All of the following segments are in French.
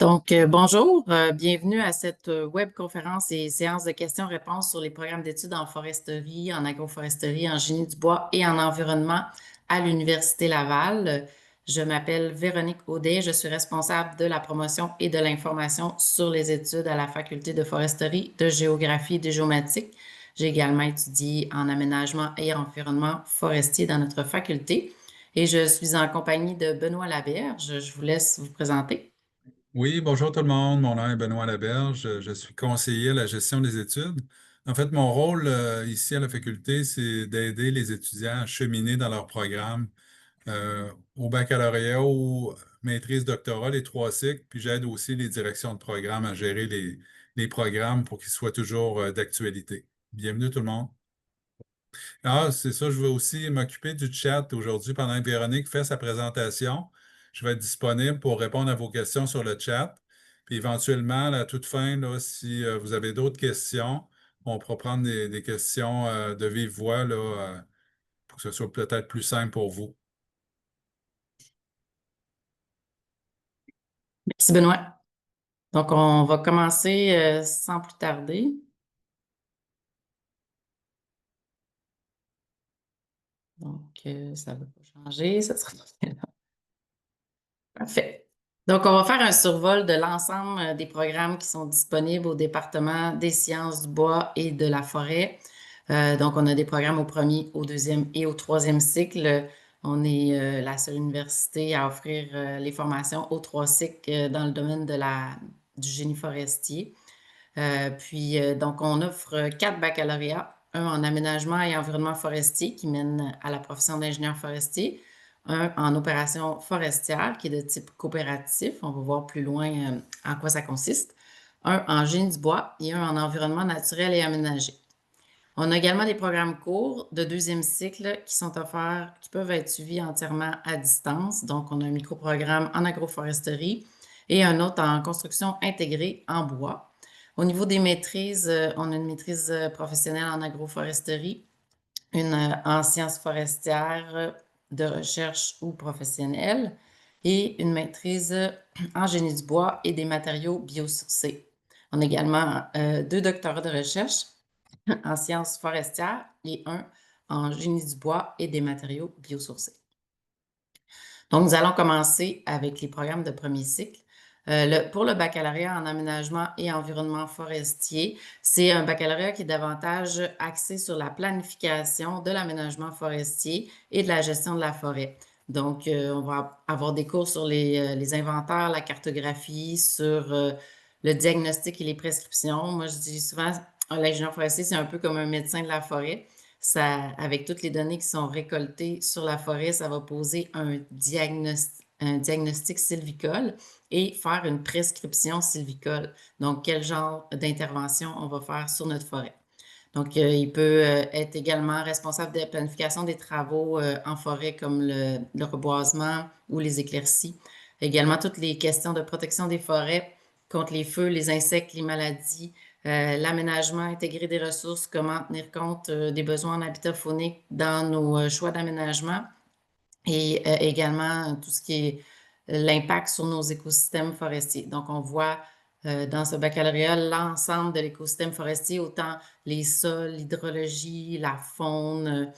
Bonjour, bienvenue à cette webconférence et séance de questions-réponses sur les programmes d'études en foresterie, en agroforesterie, en génie du bois et en environnement à l'Université Laval. Je m'appelle Véronique Audet, je suis responsable de la promotion et de l'information sur les études à la Faculté de foresterie, de géographie et de géomatique. J'ai également étudié en aménagement et environnement forestier dans notre faculté et je suis en compagnie de Benoît Laberge. Je vous laisse vous présenter. Oui, bonjour tout le monde. Mon nom est Benoît Laberge. Je suis conseiller à la gestion des études. En fait, mon rôle ici à la faculté, c'est d'aider les étudiants à cheminer dans leur programme au baccalauréat ou maîtrise doctorat, les trois cycles. Puis j'aide aussi les directions de programme à gérer les programmes pour qu'ils soient toujours d'actualité. Bienvenue tout le monde. Ah, c'est ça, je vais aussi m'occuper du chat aujourd'hui pendant que Véronique fait sa présentation. Je vais être disponible pour répondre à vos questions sur le chat. Puis éventuellement, à la toute fin, là, si vous avez d'autres questions, on pourra prendre des questions de vive voix là, pour que ce soit peut-être plus simple pour vous. Merci Benoît. Donc, on va commencer sans plus tarder. Donc, ça ne va pas changer, ça sera là. Parfait. Donc, on va faire un survol de l'ensemble des programmes qui sont disponibles au département des sciences du bois et de la forêt. Donc, on a des programmes au premier, au deuxième et au troisième cycle. On est la seule université à offrir les formations aux trois cycles dans le domaine du génie forestier. Donc, on offre 4 baccalauréats, un en aménagement et environnement forestier qui mène à la profession d'ingénieur forestier, un en opération forestière qui est de type coopératif, on va voir plus loin en quoi ça consiste, un en génie du bois et un en environnement naturel et aménagé. On a également des programmes courts de deuxième cycle qui sont offerts, qui peuvent être suivis entièrement à distance. Donc, on a un microprogramme en agroforesterie et un autre en construction intégrée en bois. Au niveau des maîtrises, on a une maîtrise professionnelle en agroforesterie, une en sciences forestières de recherche ou professionnelle et une maîtrise en génie du bois et des matériaux biosourcés. On a également 2 doctorats de recherche en sciences forestières et un en génie du bois et des matériaux biosourcés. Donc, nous allons commencer avec les programmes de premier cycle. Pour le baccalauréat en aménagement et environnement forestier, c'est un baccalauréat qui est davantage axé sur la planification de l'aménagement forestier et de la gestion de la forêt. Donc, on va avoir des cours sur les inventaires, la cartographie, sur le diagnostic et les prescriptions. Moi, je dis souvent, l'ingénieur forestier, c'est un peu comme un médecin de la forêt. Ça, avec toutes les données qui sont récoltées sur la forêt, ça va poser un diagnostic sylvicole et faire une prescription sylvicole. Donc, quel genre d'intervention on va faire sur notre forêt. Donc, il peut être également responsable de la planification des travaux en forêt comme le reboisement ou les éclaircies. Également, toutes les questions de protection des forêts contre les feux, les insectes, les maladies, l'aménagement intégré des ressources, comment tenir compte des besoins en habitat faunique dans nos choix d'aménagement et également tout ce qui est l'impact sur nos écosystèmes forestiers. Donc, on voit dans ce baccalauréat l'ensemble de l'écosystème forestier, autant les sols, l'hydrologie, la faune,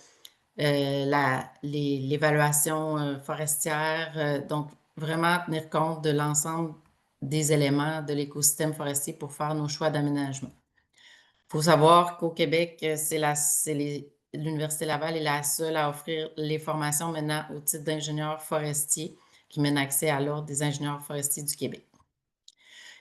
l'évaluation forestière. Donc, vraiment tenir compte de l'ensemble des éléments de l'écosystème forestier pour faire nos choix d'aménagement. Il faut savoir qu'au Québec, l'Université Laval est la seule à offrir les formations menant au titre d'ingénieur forestier qui mène accès à l'Ordre des ingénieurs forestiers du Québec.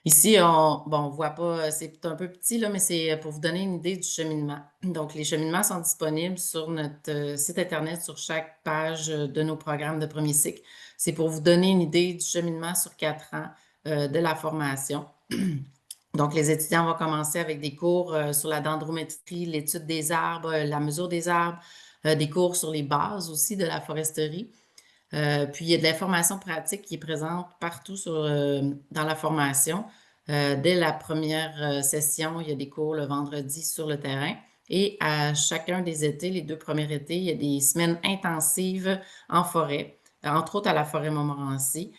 Ici, on voit pas, c'est un peu petit, là, mais c'est pour vous donner une idée du cheminement. Donc, les cheminements sont disponibles sur notre site Internet sur chaque page de nos programmes de premier cycle. C'est pour vous donner une idée du cheminement sur 4 ans de la formation. Donc, les étudiants vont commencer avec des cours sur la dendrométrie, l'étude des arbres, la mesure des arbres, des cours sur les bases aussi de la foresterie. Puis, il y a de l'information pratique qui est présente partout dans la formation. Dès la première session, il y a des cours le vendredi sur le terrain. Et à chacun des étés, les 2 premiers étés, il y a des semaines intensives en forêt, entre autres à la forêt Montmorency.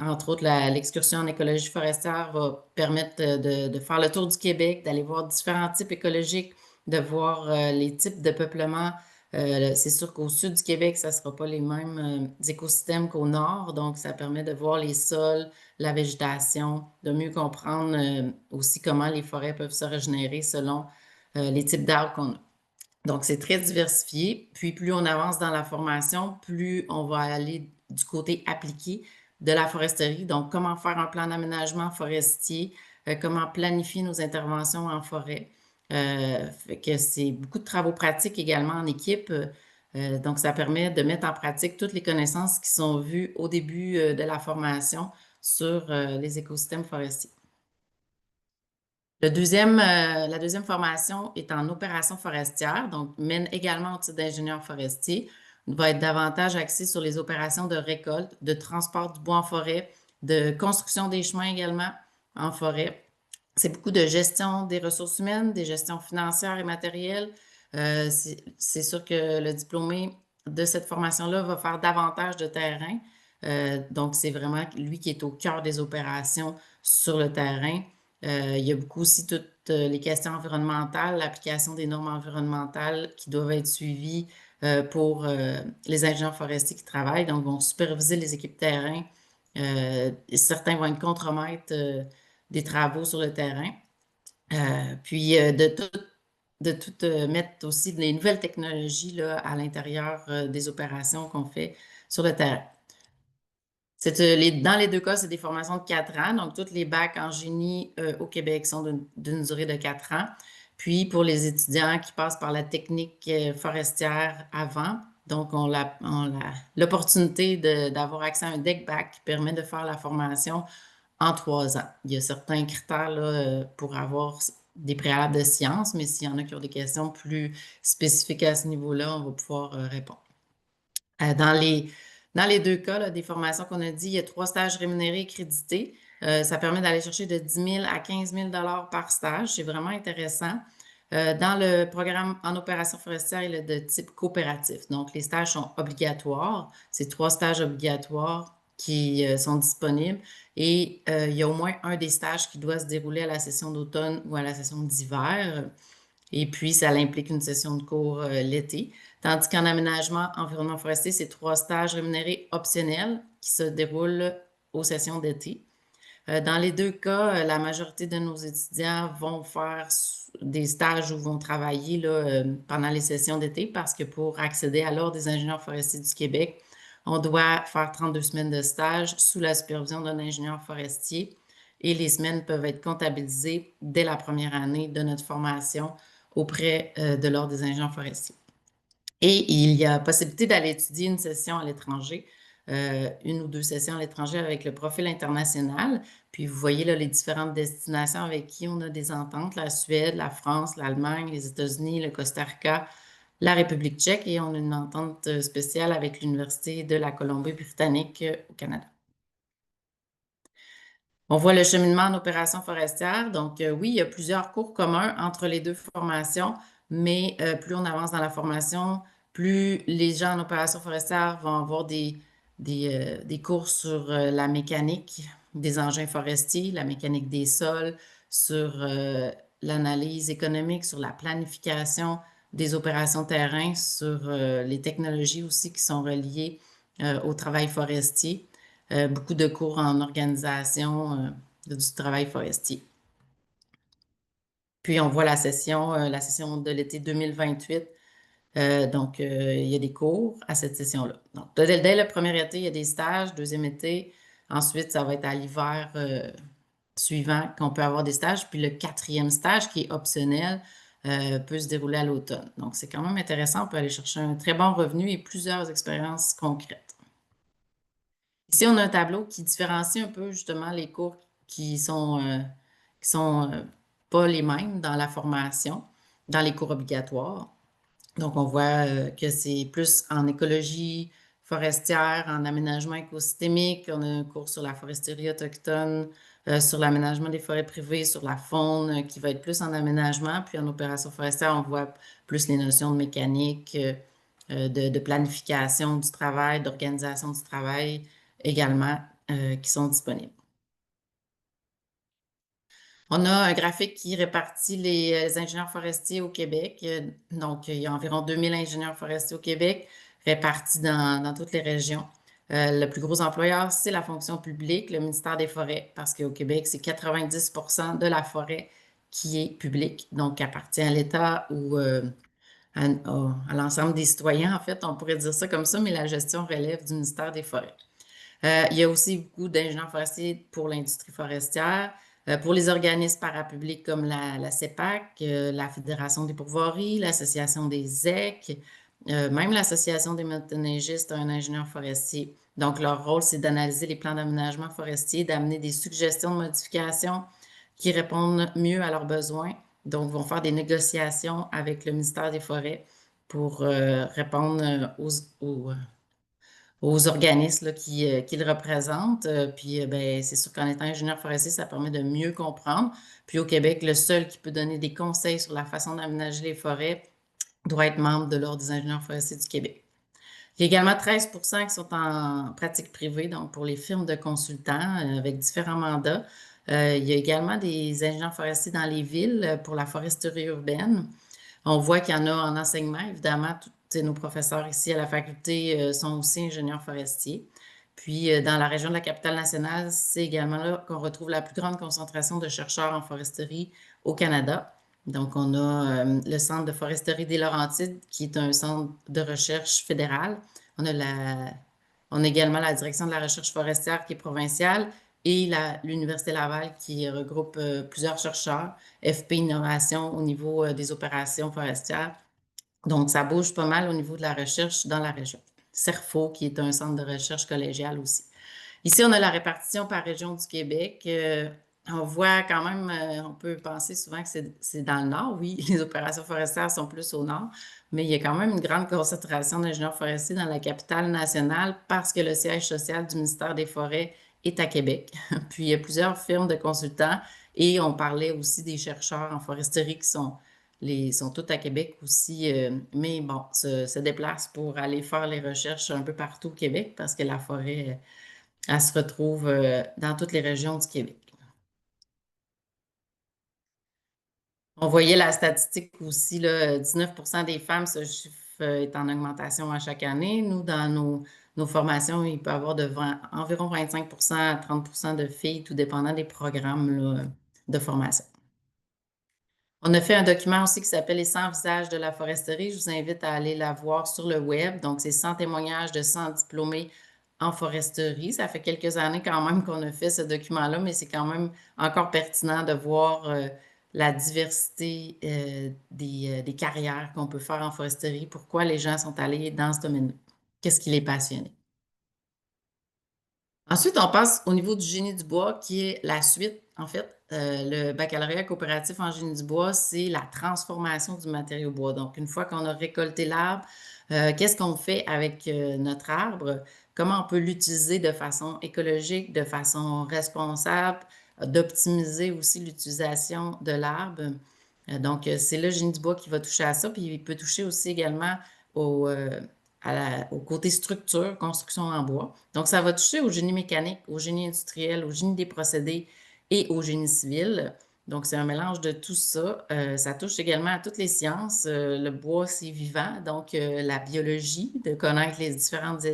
Entre autres, l'excursion en écologie forestière va permettre de faire le tour du Québec, d'aller voir différents types écologiques, de voir les types de peuplement. C'est sûr qu'au sud du Québec, ça ne sera pas les mêmes écosystèmes qu'au nord, donc ça permet de voir les sols, la végétation, de mieux comprendre aussi comment les forêts peuvent se régénérer selon les types d'arbres qu'on a. Donc, c'est très diversifié. Puis, plus on avance dans la formation, plus on va aller du côté appliqué de la foresterie. Donc, comment faire un plan d'aménagement forestier, comment planifier nos interventions en forêt. Fait que c'est beaucoup de travaux pratiques également en équipe. Donc, ça permet de mettre en pratique toutes les connaissances qui sont vues au début de la formation sur les écosystèmes forestiers. La deuxième formation est en opération forestière, donc mène également au titre d'ingénieur forestier. Va être davantage axée sur les opérations de récolte, de transport du bois en forêt, de construction des chemins également en forêt. C'est beaucoup de gestion des ressources humaines, des gestions financières et matérielles. C'est sûr que le diplômé de cette formation-là va faire davantage de terrain. Donc, c'est vraiment lui qui est au cœur des opérations sur le terrain. Il y a beaucoup aussi toutes les questions environnementales, l'application des normes environnementales qui doivent être suivies pour les ingénieurs forestiers qui travaillent. Donc, vont superviser les équipes terrain. Certains vont être contremaîtres des travaux sur le terrain. Puis de tout mettre aussi les nouvelles technologies là, à l'intérieur des opérations qu'on fait sur le terrain. Dans les deux cas, c'est des formations de 4 ans. Donc, toutes les bacs en génie au Québec sont d'une durée de 4 ans. Puis, pour les étudiants qui passent par la technique forestière avant, donc, on a l'opportunité d'avoir accès à un deck bac qui permet de faire la formation en 3 ans. Il y a certains critères là, pour avoir des préalables de sciences, mais s'il y en a qui ont des questions plus spécifiques à ce niveau-là, on va pouvoir répondre. Dans les deux cas là, des formations qu'on a dit, il y a 3 stages rémunérés et crédités. Ça permet d'aller chercher de 10 000 à 15 000 par stage. C'est vraiment intéressant. Dans le programme en opération forestière, il est de type coopératif. Donc, les stages sont obligatoires. C'est 3 stages obligatoires qui sont disponibles. Et il y a au moins un des stages qui doit se dérouler à la session d'automne ou à la session d'hiver. Et puis, ça implique une session de cours l'été. Tandis qu'en aménagement environnement forestier, c'est 3 stages rémunérés optionnels qui se déroulent aux sessions d'été. Dans les deux cas, la majorité de nos étudiants vont faire des stages ou vont travailler là, pendant les sessions d'été parce que pour accéder à l'Ordre des ingénieurs forestiers du Québec, on doit faire 32 semaines de stage sous la supervision d'un ingénieur forestier et les semaines peuvent être comptabilisées dès la première année de notre formation auprès de l'Ordre des ingénieurs forestiers. Et il y a possibilité d'aller étudier une session à l'étranger, une ou 2 sessions à l'étranger avec le profil international. Puis vous voyez là les différentes destinations avec qui on a des ententes, la Suède, la France, l'Allemagne, les États-Unis, le Costa Rica, la République tchèque et on a une entente spéciale avec l'Université de la Colombie-Britannique au Canada. On voit le cheminement en opération forestière. Donc, oui, il y a plusieurs cours communs entre les deux formations, mais plus on avance dans la formation, plus les gens en opération forestière vont avoir des cours sur la mécanique des engins forestiers, la mécanique des sols, sur l'analyse économique, sur la planification des opérations terrain, sur les technologies aussi qui sont reliées au travail forestier. Beaucoup de cours en organisation du travail forestier. Puis, on voit la session de l'été 2028. Donc, il y a des cours à cette session-là. Donc, dès le premier été, il y a des stages. Deuxième été, ensuite, ça va être à l'hiver suivant qu'on peut avoir des stages. Puis, le quatrième stage, qui est optionnel, peut se dérouler à l'automne. Donc, c'est quand même intéressant. On peut aller chercher un très bon revenu et plusieurs expériences concrètes. Ici, on a un tableau qui différencie un peu justement les cours qui sont pas les mêmes dans la formation, dans les cours obligatoires. Donc, on voit que c'est plus en écologie forestière, en aménagement écosystémique. On a un cours sur la foresterie autochtone, sur l'aménagement des forêts privées, sur la faune, qui va être plus en aménagement. Puis en opération forestière, on voit plus les notions de mécanique, de planification du travail, d'organisation du travail également qui sont disponibles. On a un graphique qui répartit les ingénieurs forestiers au Québec. Donc, il y a environ 2000 ingénieurs forestiers au Québec répartis dans toutes les régions. Le plus gros employeur, c'est la fonction publique, le ministère des Forêts, parce qu'au Québec, c'est 90% de la forêt qui est publique, donc qui appartient à l'État ou à l'ensemble des citoyens. En fait, on pourrait dire ça comme ça, mais la gestion relève du ministère des Forêts. Il y a aussi beaucoup d'ingénieurs forestiers pour l'industrie forestière, pour les organismes parapublics comme la CEPAC, la Fédération des pourvoiries, l'Association des ZEC, même l'Association des motoneigistes a un ingénieur forestier. Donc, leur rôle, c'est d'analyser les plans d'aménagement forestier, d'amener des suggestions de modifications qui répondent mieux à leurs besoins. Donc, vont faire des négociations avec le ministère des Forêts pour répondre aux organismes là, qui le représentent. Puis, ben, c'est sûr qu'en étant ingénieur forestier, ça permet de mieux comprendre. Puis, au Québec, le seul qui peut donner des conseils sur la façon d'aménager les forêts doit être membre de l'Ordre des ingénieurs forestiers du Québec. Il y a également 13% qui sont en pratique privée, donc pour les firmes de consultants avec différents mandats. Il y a également des ingénieurs forestiers dans les villes pour la foresterie urbaine. On voit qu'il y en a en enseignement, évidemment. Tous nos professeurs ici à la faculté sont aussi ingénieurs forestiers. Puis, dans la région de la capitale nationale, c'est également là qu'on retrouve la plus grande concentration de chercheurs en foresterie au Canada. Donc, on a le Centre de foresterie des Laurentides, qui est un centre de recherche fédéral. On a également la direction de la recherche forestière qui est provinciale et l'Université Laval qui regroupe plusieurs chercheurs, FP Innovation au niveau des opérations forestières. Donc, ça bouge pas mal au niveau de la recherche dans la région. CERFO, qui est un centre de recherche collégial aussi. Ici, on a la répartition par région du Québec. On voit quand même, on peut penser souvent que c'est dans le nord. Oui, les opérations forestières sont plus au nord, mais il y a quand même une grande concentration d'ingénieurs forestiers dans la capitale nationale parce que le siège social du ministère des Forêts est à Québec. Puis, il y a plusieurs firmes de consultants et on parlait aussi des chercheurs en foresterie qui sont tous à Québec aussi, mais bon, se déplacent pour aller faire les recherches un peu partout au Québec parce que la forêt elle se retrouve dans toutes les régions du Québec. On voyait la statistique aussi, là, 19% des femmes, ce chiffre est en augmentation à chaque année. Nous, dans nos formations, il peut y avoir environ 25% à 30% de filles, tout dépendant des programmes là, de formation. On a fait un document aussi qui s'appelle Les 100 visages de la foresterie. Je vous invite à aller la voir sur le web. Donc, c'est 100 témoignages de 100 diplômés en foresterie. Ça fait quelques années quand même qu'on a fait ce document-là, mais c'est quand même encore pertinent de voir la diversité des carrières qu'on peut faire en foresterie, pourquoi les gens sont allés dans ce domaine-là, qu'est-ce qui les passionne. Ensuite, on passe au niveau du génie du bois, qui est la suite. En fait, le baccalauréat coopératif en génie du bois, c'est la transformation du matériau bois. Donc, une fois qu'on a récolté l'arbre, qu'est-ce qu'on fait avec notre arbre? Comment on peut l'utiliser de façon écologique, de façon responsable, d'optimiser aussi l'utilisation de l'arbre. Donc, c'est le génie du bois qui va toucher à ça, puis il peut toucher aussi également au, au côté structure, construction en bois. Donc, ça va toucher au génie mécanique, au génie industriel, au génie des procédés et au génie civil. Donc, c'est un mélange de tout ça. Ça touche également à toutes les sciences. Le bois, c'est vivant, donc la biologie, de connaître les différentes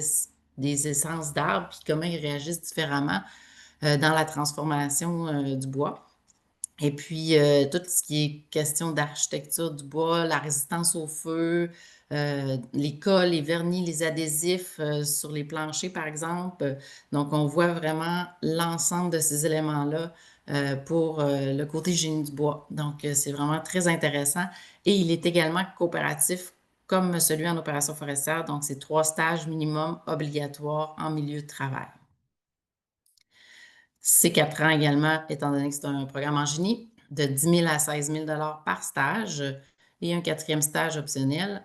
des essences d'arbres, puis comment ils réagissent différemment dans la transformation du bois. Et puis, tout ce qui est question d'architecture du bois, la résistance au feu, les colles, les vernis, les adhésifs sur les planchers, par exemple. Donc, on voit vraiment l'ensemble de ces éléments-là pour le côté génie du bois. Donc, c'est vraiment très intéressant. Et il est également coopératif comme celui en opération forestière. Donc, c'est 3 stages minimum obligatoires en milieu de travail. C'est 4 ans également, étant donné que c'est un programme en génie, de 10 000 à 16 000 par stage et un 4e stage optionnel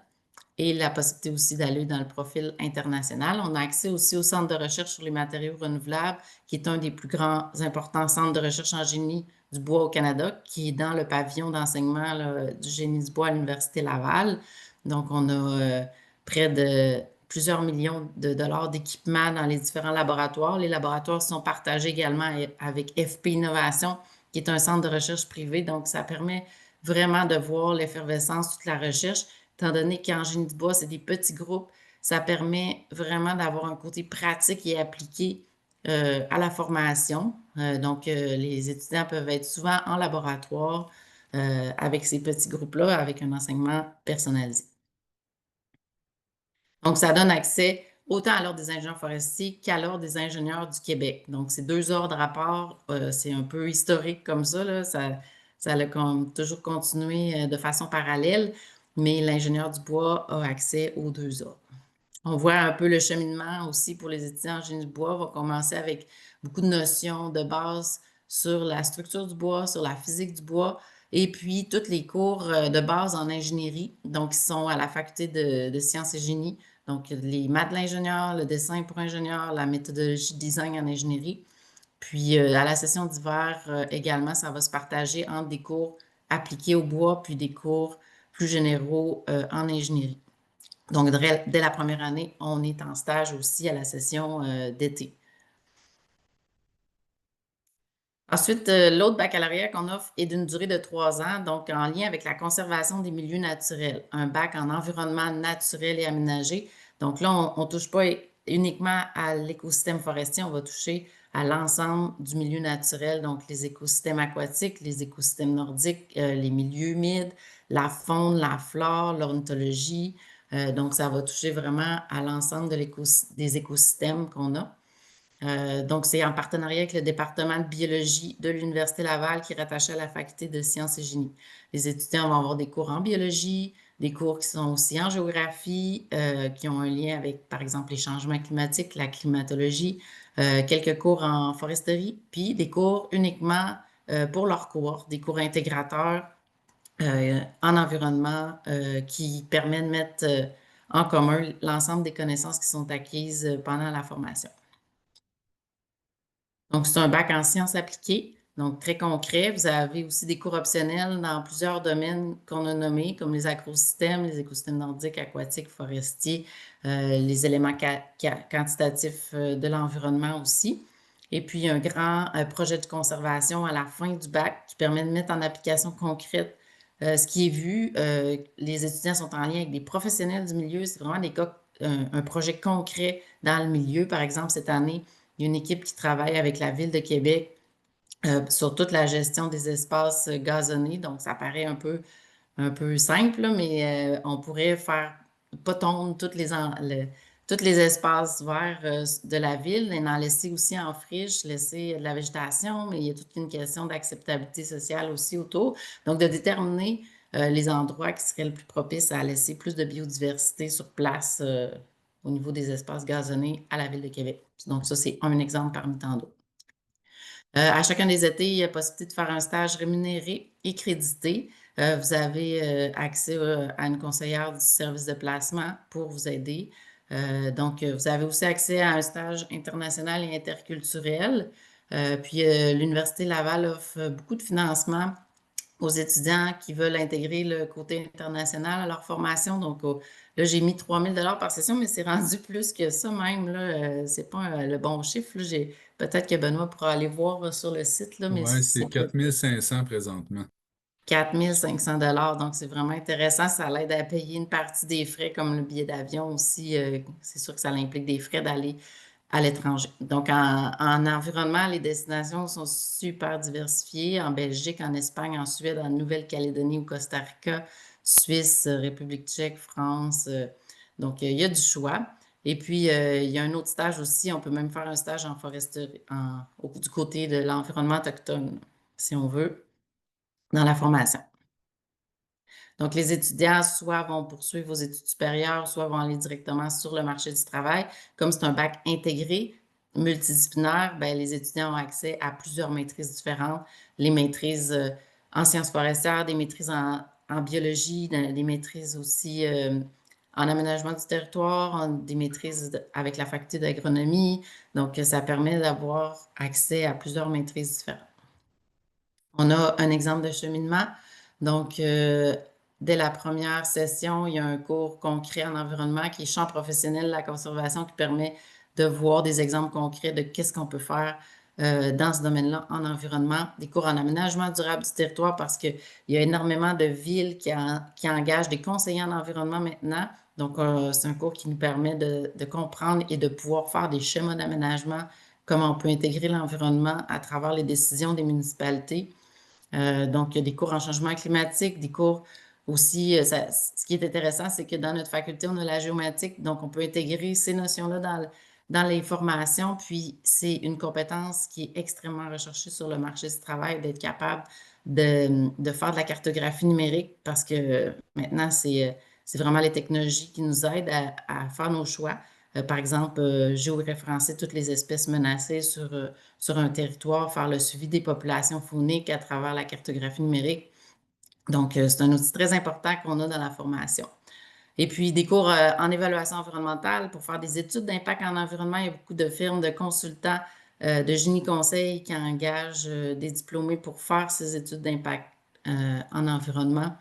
et la possibilité aussi d'aller dans le profil international. On a accès aussi au Centre de recherche sur les matériaux renouvelables, qui est un des plus grands importants centres de recherche en génie du bois au Canada, qui est dans le pavillon d'enseignement du génie du bois à l'Université Laval. Donc, on a près de plusieurs millions de dollars d'équipements dans les différents laboratoires. Les laboratoires sont partagés également avec FP Innovation, qui est un centre de recherche privé. Donc, ça permet vraiment de voir l'effervescence, toute la recherche, étant donné qu'en génie du bois, c'est des petits groupes. Ça permet vraiment d'avoir un côté pratique et appliqué à la formation. Donc, les étudiants peuvent être souvent en laboratoire avec ces petits groupes-là, avec un enseignement personnalisé. Donc, ça donne accès autant à l'Ordre des ingénieurs forestiers qu'à l'Ordre des ingénieurs du Québec. Donc, ces deux ordres à part, c'est un peu historique comme ça, là. Ça a toujours continué de façon parallèle, mais l'ingénieur du bois a accès aux deux ordres. On voit un peu le cheminement aussi pour les étudiants en génie du bois. On va commencer avec beaucoup de notions de base sur la structure du bois, sur la physique du bois, et puis tous les cours de base en ingénierie, donc qui sont à la faculté de sciences et génie. Donc, les maths de l'ingénieur, le dessin pour ingénieur, la méthodologie de design en ingénierie. Puis, à la session d'hiver également, ça va se partager entre des cours appliqués au bois, puis des cours plus généraux en ingénierie. Donc, dès la première année, on est en stage aussi à la session d'été. Ensuite, l'autre baccalauréat qu'on offre est d'une durée de 3 ans, donc en lien avec la conservation des milieux naturels, un bac en environnement naturel et aménagé. Donc là, on ne touche pas uniquement à l'écosystème forestier, on va toucher à l'ensemble du milieu naturel, donc les écosystèmes aquatiques, les écosystèmes nordiques, les milieux humides, la faune, la flore, l'ornithologie. Donc, ça va toucher vraiment à l'ensemble des écosystèmes qu'on a. Donc, c'est en partenariat avec le département de biologie de l'Université Laval qui est rattaché à la faculté de sciences et génie. Les étudiants vont avoir des cours en biologie, des cours qui sont aussi en géographie, qui ont un lien avec, par exemple, les changements climatiques, la climatologie, quelques cours en foresterie, puis des cours uniquement pour leur cours, des cours intégrateurs en environnement qui permettent de mettre en commun l'ensemble des connaissances qui sont acquises pendant la formation. Donc, c'est un bac en sciences appliquées, donc très concret. Vous avez aussi des cours optionnels dans plusieurs domaines qu'on a nommés, comme les agrosystèmes, les écosystèmes nordiques, aquatiques, forestiers, les éléments quantitatifs de l'environnement aussi. Et puis, un grand projet de conservation à la fin du bac qui permet de mettre en application concrète ce qui est vu. Les étudiants sont en lien avec des professionnels du milieu. C'est vraiment un projet concret dans le milieu. Par exemple, cette année, il y a une équipe qui travaille avec la Ville de Québec sur toute la gestion des espaces gazonnés. Donc, ça paraît un peu simple, là, mais on pourrait faire pas tondre tous les espaces verts de la ville et en laisser aussi en friche, laisser de la végétation, mais il y a toute une question d'acceptabilité sociale aussi autour. Donc, de déterminer les endroits qui seraient le plus propices à laisser plus de biodiversité sur place au niveau des espaces gazonnés à la Ville de Québec. Donc, ça, c'est un exemple parmi tant d'autres. À chacun des étés, il y a possibilité de faire un stage rémunéré et crédité. Vous avez accès à une conseillère du service de placement pour vous aider. Donc, vous avez aussi accès à un stage international et interculturel. Puis, l'Université Laval offre beaucoup de financement aux étudiants qui veulent intégrer le côté international à leur formation. Donc, là, j'ai mis 3 000 par session, mais c'est rendu plus que ça même. Là, c'est pas le bon chiffre. Là. Peut-être que Benoît pourra aller voir sur le site, là, mais Oui, c'est c'est 4500 présentement. 4 500 donc c'est vraiment intéressant. Ça l'aide à payer une partie des frais, comme le billet d'avion aussi. C'est sûr que ça implique des frais d'aller à l'étranger. Donc, en environnement, les destinations sont super diversifiées. En Belgique, en Espagne, en Suède, en Nouvelle-Calédonie ou Costa Rica, Suisse, République tchèque, France. Donc, il y a du choix. Et puis, il y a un autre stage aussi. On peut même faire un stage en foresterie, du côté de l'environnement autochtone, si on veut, dans la formation. Donc, les étudiants soit vont poursuivre vos études supérieures, soit vont aller directement sur le marché du travail. Comme c'est un bac intégré, multidisciplinaire, bien, les étudiants ont accès à plusieurs maîtrises différentes. Les maîtrises en sciences forestières, des maîtrises en biologie, des maîtrises aussi en aménagement du territoire, des maîtrises avec la faculté d'agronomie. Donc, ça permet d'avoir accès à plusieurs maîtrises différentes. On a un exemple de cheminement. Donc, dès la première session, il y a un cours concret en environnement qui est champ professionnel de la conservation qui permet de voir des exemples concrets de qu'est-ce qu'on peut faire dans ce domaine-là en environnement, des cours en aménagement durable du territoire parce qu'il y a énormément de villes qui engagent des conseillers en environnement maintenant. Donc, c'est un cours qui nous permet de comprendre et de pouvoir faire des schémas d'aménagement, comment on peut intégrer l'environnement à travers les décisions des municipalités. Donc, il y a des cours en changement climatique, des cours aussi, ce qui est intéressant, c'est que dans notre faculté, on a la géomatique, donc on peut intégrer ces notions-là dans les formations, puis c'est une compétence qui est extrêmement recherchée sur le marché du travail, d'être capable de faire de la cartographie numérique, parce que maintenant, c'est vraiment les technologies qui nous aident à faire nos choix. Par exemple, géoréférencer toutes les espèces menacées sur un territoire, faire le suivi des populations fauniques à travers la cartographie numérique. Donc, c'est un outil très important qu'on a dans la formation. Et puis, des cours en évaluation environnementale pour faire des études d'impact en environnement. Il y a beaucoup de firmes de consultants de génie conseil qui engagent des diplômés pour faire ces études d'impact en environnement.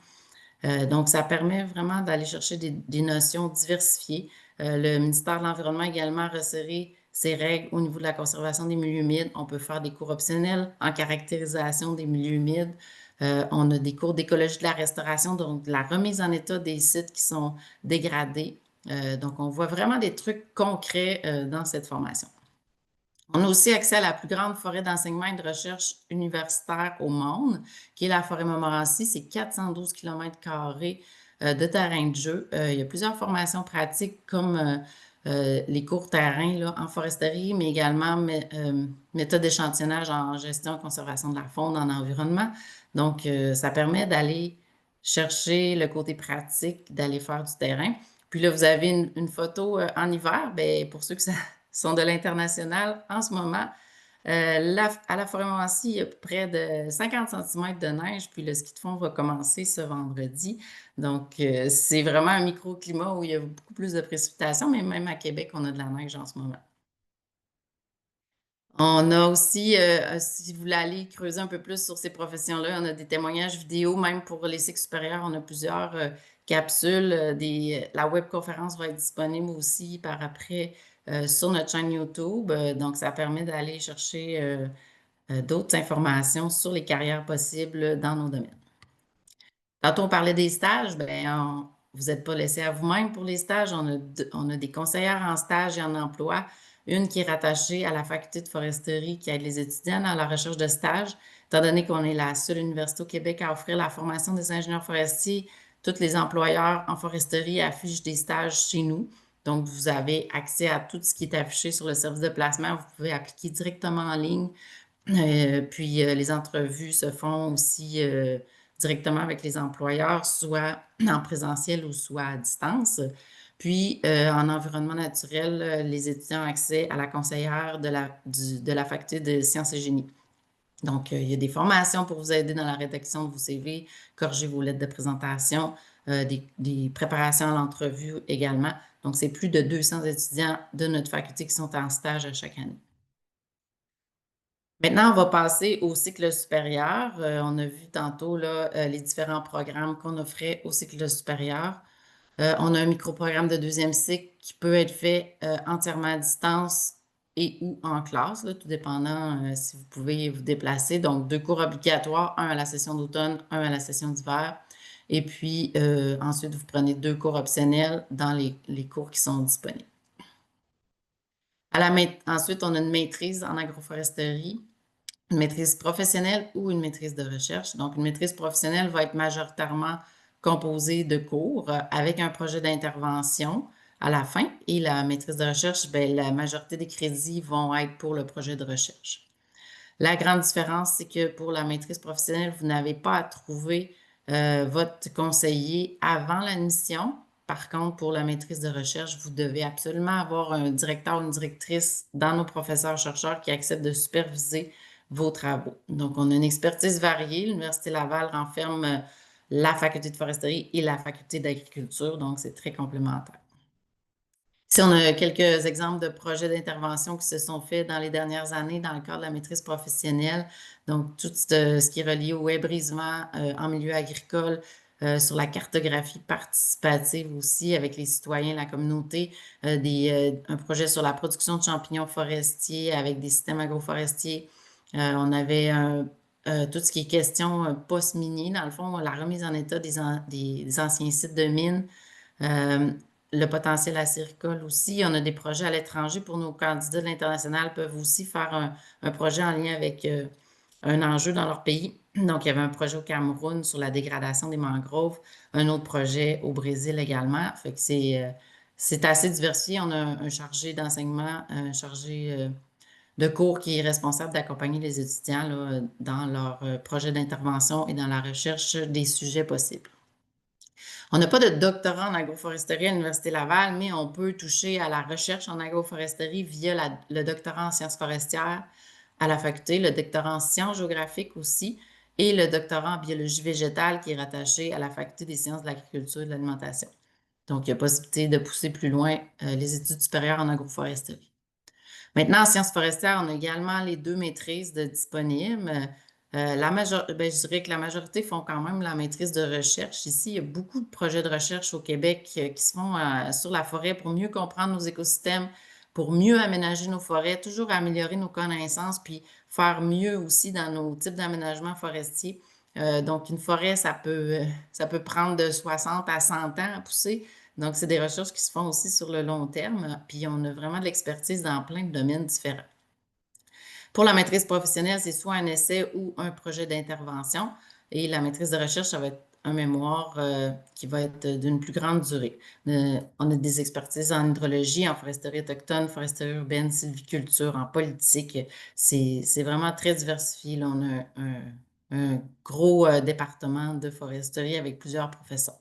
Donc, ça permet vraiment d'aller chercher des notions diversifiées. Le ministère de l'Environnement a également resserré ses règles au niveau de la conservation des milieux humides. On peut faire des cours optionnels en caractérisation des milieux humides. On a des cours d'écologie de la restauration, donc de la remise en état des sites qui sont dégradés. Donc, on voit vraiment des trucs concrets dans cette formation. On a aussi accès à la plus grande forêt d'enseignement et de recherche universitaire au monde, qui est la forêt Montmorency. C'est 412 km² de terrain de jeu. Il y a plusieurs formations pratiques comme les cours terrain là, en foresterie, mais également méthode d'échantillonnage en gestion et conservation de la faune en environnement. Donc, ça permet d'aller chercher le côté pratique, d'aller faire du terrain. Puis là, vous avez une photo en hiver. Bien, pour ceux qui sont de l'international en ce moment, à la forêt Montmorency, il y a près de 50 cm de neige, puis le ski de fond va commencer ce vendredi. Donc, c'est vraiment un microclimat où il y a beaucoup plus de précipitations, mais même à Québec, on a de la neige en ce moment. On a aussi, si vous voulez aller creuser un peu plus sur ces professions-là, on a des témoignages vidéo, même pour les cycles supérieurs, on a plusieurs capsules. La webconférence va être disponible aussi par après sur notre chaîne YouTube. Donc, ça permet d'aller chercher d'autres informations sur les carrières possibles dans nos domaines. Tantôt, on parlait des stages, ben, vous n'êtes pas laissé à vous-même pour les stages. On a des conseillères en stage et en emploi. Une qui est rattachée à la faculté de foresterie qui aide les étudiants dans la recherche de stage. Étant donné qu'on est la seule université au Québec à offrir la formation des ingénieurs forestiers, tous les employeurs en foresterie affichent des stages chez nous. Donc, vous avez accès à tout ce qui est affiché sur le service de placement. Vous pouvez appliquer directement en ligne. Puis, les entrevues se font aussi directement avec les employeurs, soit en présentiel ou soit à distance. Puis, en environnement naturel, les étudiants ont accès à la conseillère de la faculté de sciences et génie. Donc, il y a des formations pour vous aider dans la rédaction de vos CV, corriger vos lettres de présentation, des préparations à l'entrevue également. Donc, c'est plus de 200 étudiants de notre faculté qui sont en stage à chaque année. Maintenant, on va passer au cycle supérieur. On a vu tantôt là, les différents programmes qu'on offrait au cycle supérieur. On a un microprogramme de deuxième cycle qui peut être fait entièrement à distance et ou en classe, là, tout dépendant si vous pouvez vous déplacer. Donc, 2 cours obligatoires, un à la session d'automne, un à la session d'hiver. Et puis, ensuite, vous prenez 2 cours optionnels dans les cours qui sont disponibles. Ensuite, on a une maîtrise en agroforesterie, une maîtrise professionnelle ou une maîtrise de recherche. Donc, une maîtrise professionnelle va être majoritairement composée de cours avec un projet d'intervention à la fin. Et la maîtrise de recherche, bien, la majorité des crédits vont être pour le projet de recherche. La grande différence, c'est que pour la maîtrise professionnelle, vous n'avez pas à trouver votre conseiller avant l'admission. Par contre, pour la maîtrise de recherche, vous devez absolument avoir un directeur ou une directrice dans nos professeurs-chercheurs qui acceptent de superviser vos travaux. Donc, on a une expertise variée. L'Université Laval renferme la faculté de foresterie et la faculté d'agriculture, donc c'est très complémentaire. Ici, on a quelques exemples de projets d'intervention qui se sont faits dans les dernières années dans le cadre de la maîtrise professionnelle. Donc, tout ce qui est relié au hébrisement en milieu agricole, sur la cartographie participative aussi avec les citoyens, la communauté, un projet sur la production de champignons forestiers avec des systèmes agroforestiers. On avait tout ce qui est question post-minier, dans le fond, la remise en état des anciens sites de mines, euh, le potentiel acéricole aussi. On a des projets à l'étranger pour nos candidats de l'international peuvent aussi faire un projet en lien avec un enjeu dans leur pays. Donc, il y avait un projet au Cameroun sur la dégradation des mangroves, un autre projet au Brésil également. Fait que c'est assez diversifié. On a un chargé d'enseignement, un chargé de cours qui est responsable d'accompagner les étudiants là, dans leur projet d'intervention et dans la recherche des sujets possibles. On n'a pas de doctorat en agroforesterie à l'Université Laval, mais on peut toucher à la recherche en agroforesterie via le doctorat en sciences forestières à la faculté, le doctorat en sciences géographiques aussi, et le doctorat en biologie végétale qui est rattaché à la faculté des sciences de l'agriculture et de l'alimentation. Donc, il y a possibilité de pousser plus loin les études supérieures en agroforesterie. Maintenant, en sciences forestières, on a également les deux maîtrises de disponibles. Je dirais que la majorité font quand même la maîtrise de recherche. Ici, il y a beaucoup de projets de recherche au Québec qui se font sur la forêt pour mieux comprendre nos écosystèmes, pour mieux aménager nos forêts, toujours améliorer nos connaissances, puis faire mieux aussi dans nos types d'aménagement forestier. Donc, une forêt, ça peut prendre de 60 à 100 ans à pousser. Donc, c'est des recherches qui se font aussi sur le long terme, puis on a vraiment de l'expertise dans plein de domaines différents. Pour la maîtrise professionnelle, c'est soit un essai ou un projet d'intervention. Et la maîtrise de recherche, ça va être un mémoire qui va être d'une plus grande durée. On a des expertises en hydrologie, en foresterie autochtone, foresterie urbaine, sylviculture, en politique. C'est vraiment très diversifié. Là, on a un gros département de foresterie avec plusieurs professeurs.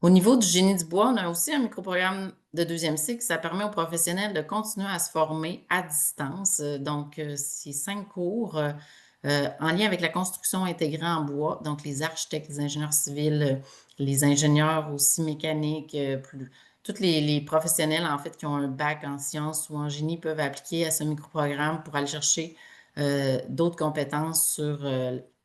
Au niveau du génie du bois, on a aussi un microprogramme de deuxième cycle. Ça permet aux professionnels de continuer à se former à distance. Donc, c'est 5 cours en lien avec la construction intégrée en bois. Donc, les architectes, les ingénieurs civils, les ingénieurs aussi mécaniques, tous les professionnels, en fait, qui ont un bac en sciences ou en génie peuvent appliquer à ce microprogramme pour aller chercher d'autres compétences sur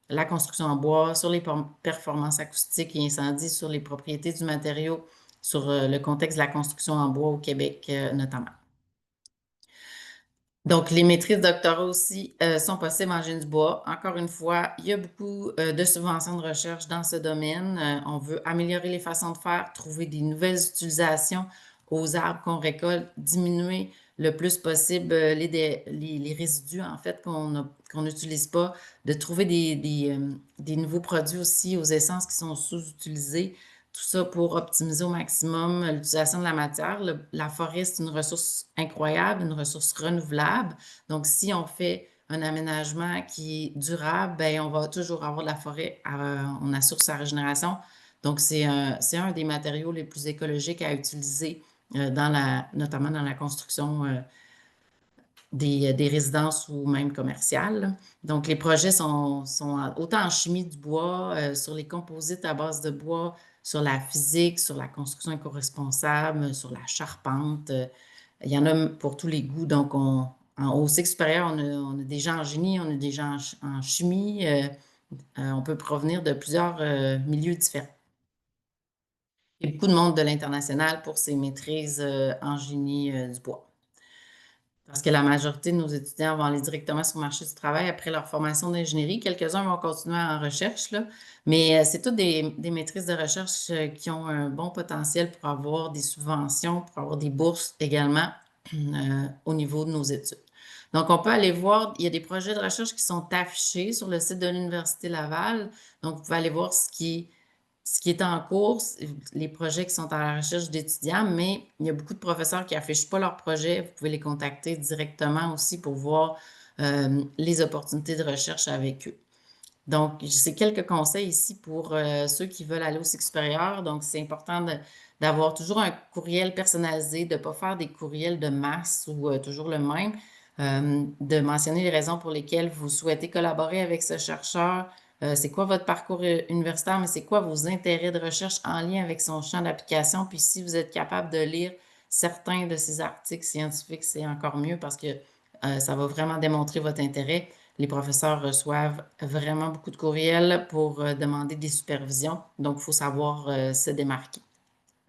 la construction en bois, sur les performances acoustiques et incendies, sur les propriétés du matériau, sur le contexte de la construction en bois au Québec notamment. Donc, les maîtrises doctorats aussi sont possibles en génie du bois. Encore une fois, il y a beaucoup de subventions de recherche dans ce domaine. On veut améliorer les façons de faire, trouver des nouvelles utilisations aux arbres qu'on récolte, diminuer le plus possible les résidus, en fait, qu'on n'utilise pas, de trouver des nouveaux produits aussi aux essences qui sont sous-utilisées. Tout ça pour optimiser au maximum l'utilisation de la matière. La forêt, c'est une ressource incroyable, une ressource renouvelable. Donc, si on fait un aménagement qui est durable, bien, on va toujours avoir de la forêt. On assure sa régénération. Donc, c'est un des matériaux les plus écologiques à utiliser, notamment dans la construction des résidences ou même commerciales. Donc, les projets sont autant en chimie du bois, sur les composites à base de bois, sur la physique, sur la construction éco-responsable, sur la charpente. Il y en a pour tous les goûts. Donc, au cycle supérieur, on a des gens en génie, on a des gens en chimie. On peut provenir de plusieurs milieux différents. Il y a beaucoup de monde de l'international pour ces maîtrises en génie du bois. Parce que la majorité de nos étudiants vont aller directement sur le marché du travail après leur formation d'ingénierie. Quelques-uns vont continuer en recherche, là, mais c'est toutes des maîtrises de recherche qui ont un bon potentiel pour avoir des subventions, pour avoir des bourses également au niveau de nos études. Donc, on peut aller voir, il y a des projets de recherche qui sont affichés sur le site de l'Université Laval. Donc, vous pouvez aller voir ce qui est en cours, les projets qui sont à la recherche d'étudiants, mais il y a beaucoup de professeurs qui n'affichent pas leurs projets. Vous pouvez les contacter directement aussi pour voir les opportunités de recherche avec eux. Donc, j'ai quelques conseils ici pour ceux qui veulent aller au cycle supérieur. Donc, c'est important d'avoir toujours un courriel personnalisé, de ne pas faire des courriels de masse ou toujours le même, de mentionner les raisons pour lesquelles vous souhaitez collaborer avec ce chercheur. C'est quoi votre parcours universitaire, mais c'est quoi vos intérêts de recherche en lien avec son champ d'application. Puis, si vous êtes capable de lire certains de ces articles scientifiques, c'est encore mieux parce que ça va vraiment démontrer votre intérêt. les professeurs reçoivent vraiment beaucoup de courriels pour demander des supervisions. Donc, il faut savoir se démarquer.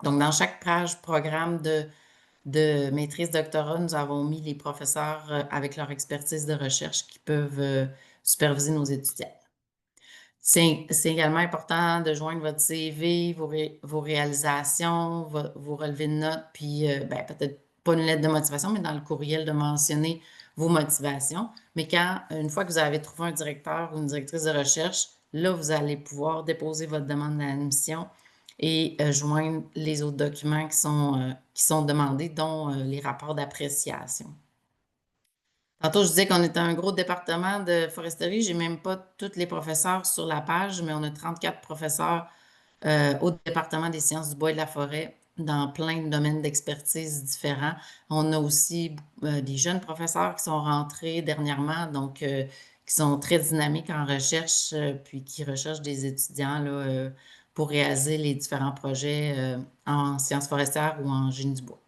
Donc, dans chaque page programme de maîtrise doctorat, nous avons mis les professeurs avec leur expertise de recherche qui peuvent superviser nos étudiants. C'est également important de joindre votre CV, vos réalisations, vos relevés de notes, puis ben, peut-être pas une lettre de motivation, mais dans le courriel de mentionner vos motivations. Mais une fois que vous avez trouvé un directeur ou une directrice de recherche, là, vous allez pouvoir déposer votre demande d'admission et joindre les autres documents qui sont demandés, dont les rapports d'appréciation. Tantôt, je disais qu'on était un gros département de foresterie. J'ai même pas tous les professeurs sur la page, mais on a 34 professeurs au département des sciences du bois et de la forêt dans plein de domaines d'expertise différents. On a aussi des jeunes professeurs qui sont rentrés dernièrement, donc qui sont très dynamiques en recherche, puis qui recherchent des étudiants là, pour réaliser les différents projets en sciences forestières ou en génie du bois.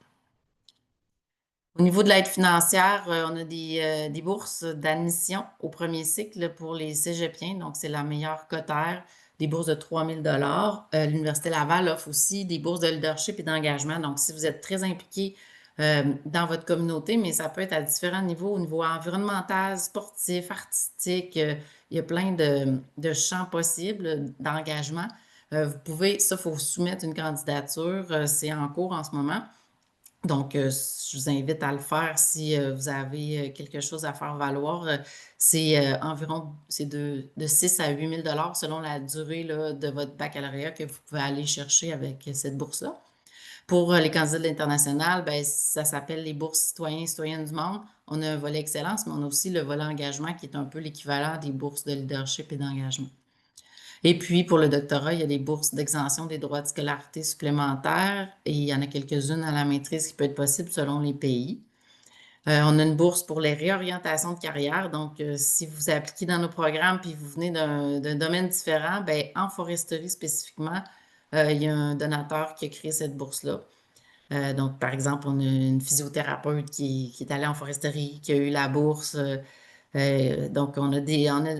Au niveau de l'aide financière, on a des bourses d'admission au premier cycle pour les cégepiens, donc c'est la meilleure cotère, des bourses de 3 000 L'Université Laval offre aussi des bourses de leadership et d'engagement. Donc, si vous êtes très impliqué dans votre communauté, mais ça peut être à différents niveaux, au niveau environnemental, sportif, artistique, il y a plein de champs possibles d'engagement. Vous pouvez, ça, il faut soumettre une candidature, c'est en cours en ce moment. Donc, je vous invite à le faire si vous avez quelque chose à faire valoir. C'est environ de 6 à 8 000 selon la durée là, de votre baccalauréat que vous pouvez aller chercher avec cette bourse-là. Pour les candidats de l'international, ben, ça s'appelle les bourses citoyens et citoyennes du monde. On a un volet excellence, mais on a aussi le volet engagement qui est un peu l'équivalent des bourses de leadership et d'engagement. Et puis, pour le doctorat, il y a des bourses d'exemption des droits de scolarité supplémentaires et il y en a quelques-unes à la maîtrise qui peut être possible selon les pays. On a une bourse pour les réorientations de carrière. Donc, si vous appliquez dans nos programmes puis vous venez d'un domaine différent, ben, en foresterie spécifiquement, il y a un donateur qui a créé cette bourse-là. Donc, par exemple, on a une physiothérapeute qui est allée en foresterie, qui a eu la bourse. Donc, on a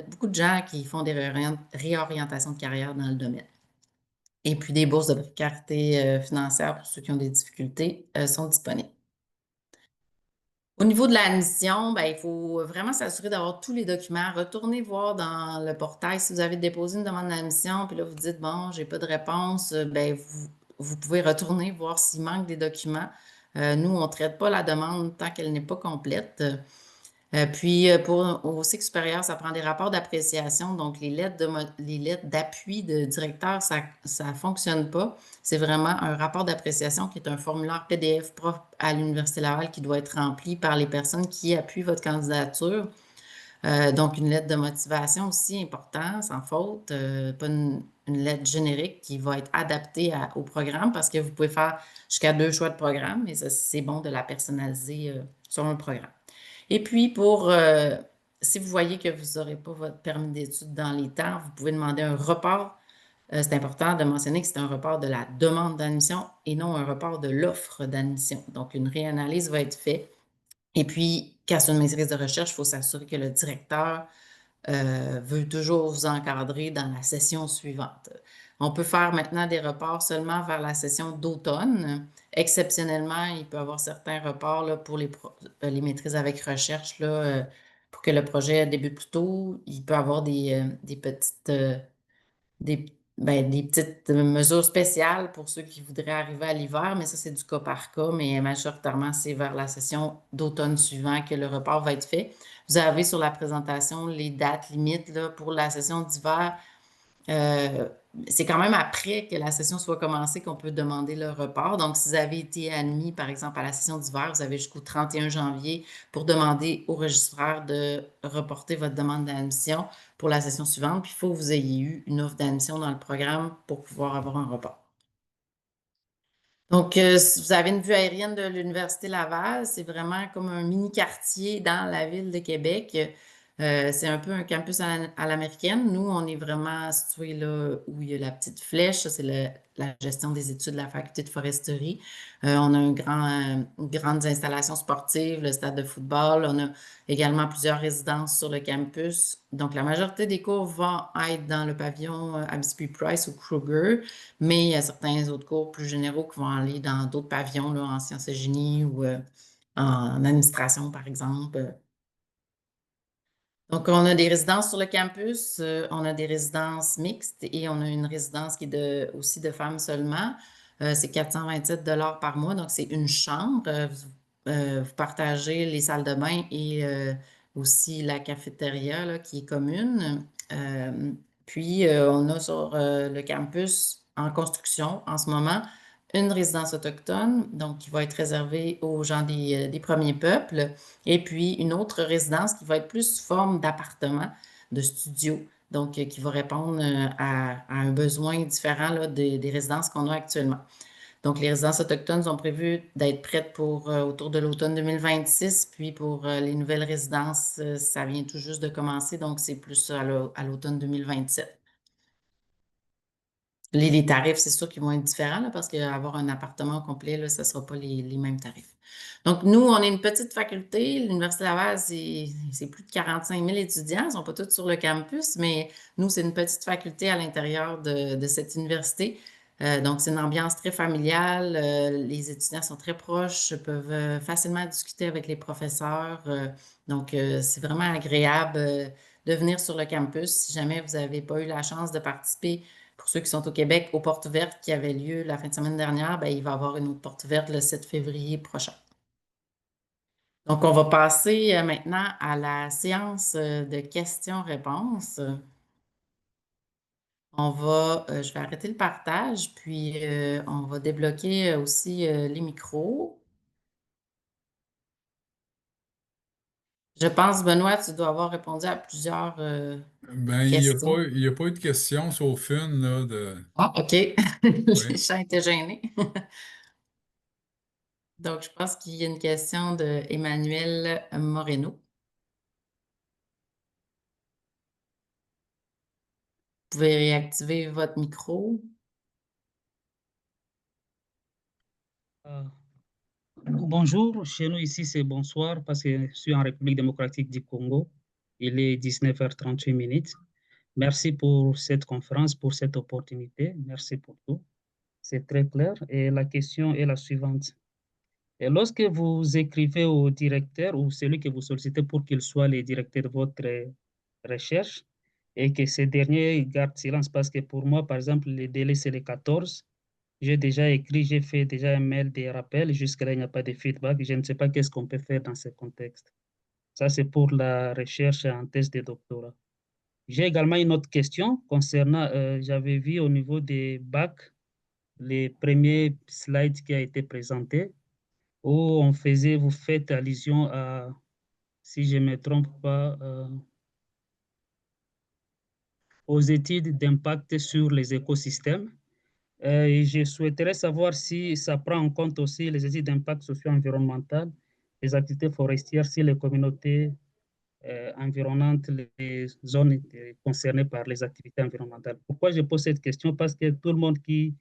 beaucoup de gens qui font des réorientations de carrière dans le domaine. Et puis, des bourses de précarité financière pour ceux qui ont des difficultés sont disponibles. Au niveau de l'admission, ben, il faut vraiment s'assurer d'avoir tous les documents. Retournez voir dans le portail si vous avez déposé une demande d'admission, puis là, vous dites, bon, j'ai pas de réponse, ben, vous pouvez retourner voir s'il manque des documents. Nous, on ne traite pas la demande tant qu'elle n'est pas complète. Puis, au cycle supérieur, ça prend des rapports d'appréciation. Donc, les lettres d'appui de directeur, ça ne fonctionne pas. C'est vraiment un rapport d'appréciation qui est un formulaire PDF propre à l'Université Laval qui doit être rempli par les personnes qui appuient votre candidature. Donc, une lettre de motivation aussi important, sans faute. Pas une lettre générique qui va être adaptée au programme parce que vous pouvez faire jusqu'à 2 choix de programme, mais c'est bon de la personnaliser sur un programme. Et puis, si vous voyez que vous n'aurez pas votre permis d'études dans les temps, vous pouvez demander un report. C'est important de mentionner que c'est un report de la demande d'admission et non un report de l'offre d'admission. Donc, une réanalyse va être faite. Et puis, quand c'est une maîtrise de recherche, il faut s'assurer que le directeur veut toujours vous encadrer dans la session suivante. On peut faire maintenant des reports seulement vers la session d'automne. Exceptionnellement, il peut y avoir certains reports là, pour les maîtrises avec recherche là, pour que le projet débute plus tôt. Il peut y avoir des petites des, des petites mesures spéciales pour ceux qui voudraient arriver à l'hiver, mais ça, c'est du cas par cas, mais majoritairement, c'est vers la session d'automne suivant que le report va être fait. Vous avez sur la présentation les dates limites là, pour la session d'hiver. Euh, c'est quand même après que la session soit commencée qu'on peut demander le report. Donc, si vous avez été admis, par exemple, à la session d'hiver, vous avez jusqu'au 31 janvier pour demander au registraire de reporter votre demande d'admission pour la session suivante. Puis, il faut que vous ayez eu une offre d'admission dans le programme pour pouvoir avoir un report. Donc, si vous avez une vue aérienne de l'Université Laval, c'est vraiment comme un mini quartier dans la ville de Québec. C'est un peu un campus à l'américaine. Nous, on est vraiment situé là où il y a la petite flèche. Ça, c'est la gestion des études de la faculté de foresterie. On a grandes installations sportives, le stade de football. On a également plusieurs résidences sur le campus. Donc, la majorité des cours vont être dans le pavillon Abisby Price ou Kruger, mais il y a certains autres cours plus généraux qui vont aller dans d'autres pavillons, là, en sciences et génie ou en administration, par exemple. Donc, on a des résidences sur le campus, on a des résidences mixtes et on a une résidence qui est aussi de femmes seulement. C'est 427 par mois, donc c'est une chambre. Vous partagez les salles de bain et aussi la cafétéria là, qui est commune. Puis, on a sur le campus en construction en ce moment une résidence autochtone, donc qui va être réservée aux gens des premiers peuples. Et puis, une autre résidence qui va être plus sous forme d'appartement, de studio, donc qui va répondre à un besoin différent là, des résidences qu'on a actuellement. Donc, les résidences autochtones sont prévues d'être prêtes pour autour de l'automne 2026, puis pour les nouvelles résidences, ça vient tout juste de commencer, donc c'est plus à l'automne 2027. Les tarifs, c'est sûr qu'ils vont être différents là, parce qu'avoir un appartement au complet, là, ça ne sera pas les mêmes tarifs. Donc, nous, on est une petite faculté. L'Université Laval, c'est plus de 45 000 étudiants. Ils ne sont pas tous sur le campus, mais nous, c'est une petite faculté à l'intérieur de cette université. Donc, c'est une ambiance très familiale. Les étudiants sont très proches, peuvent facilement discuter avec les professeurs. Donc, c'est vraiment agréable de venir sur le campus. Si jamais vous n'avez pas eu la chance de participer, pour ceux qui sont au Québec, aux portes ouvertes qui avaient lieu la fin de semaine dernière, ben, il va y avoir une autre porte ouverte le 7 février prochain. Donc, on va passer maintenant à la séance de questions-réponses. Je vais arrêter le partage, puis on va débloquer aussi les micros. Je pense, Benoît, tu dois avoir répondu à plusieurs Ben, questions. il y a pas eu de questions sauf une, là, Ah, OK. oui. Les chats étaient gênés. Donc, je pense qu'il y a une question de Emmanuel Moreno. Vous pouvez réactiver votre micro. Euh, Bonjour, chez nous ici c'est bonsoir parce que je suis en République démocratique du Congo. Il est 19h38 minutes. Merci pour cette conférence, pour cette opportunité. Merci pour tout. C'est très clair. Et la question est la suivante. Et lorsque vous écrivez au directeur ou celui que vous sollicitez pour qu'il soit le directeur de votre recherche et que ce dernier garde silence parce que pour moi, par exemple, le délai c'est le 14. J'ai déjà écrit, j'ai fait déjà un mail, des rappels. Jusque-là, il n'y a pas de feedback. Je ne sais pas qu'est-ce qu'on peut faire dans ce contexte. Ça, c'est pour la recherche en thèse de doctorat. J'ai également une autre question concernant, j'avais vu au niveau des bacs, les premiers slides qui a été présenté, où vous faites allusion à, si je ne me trompe pas, aux études d'impact sur les écosystèmes. Et je souhaiterais savoir si ça prend en compte aussi les études d'impact socio-environnemental, les activités forestières, si les communautés environnantes, les zones concernées par les activités environnementales. Pourquoi je pose cette question? Parce que tout le monde qui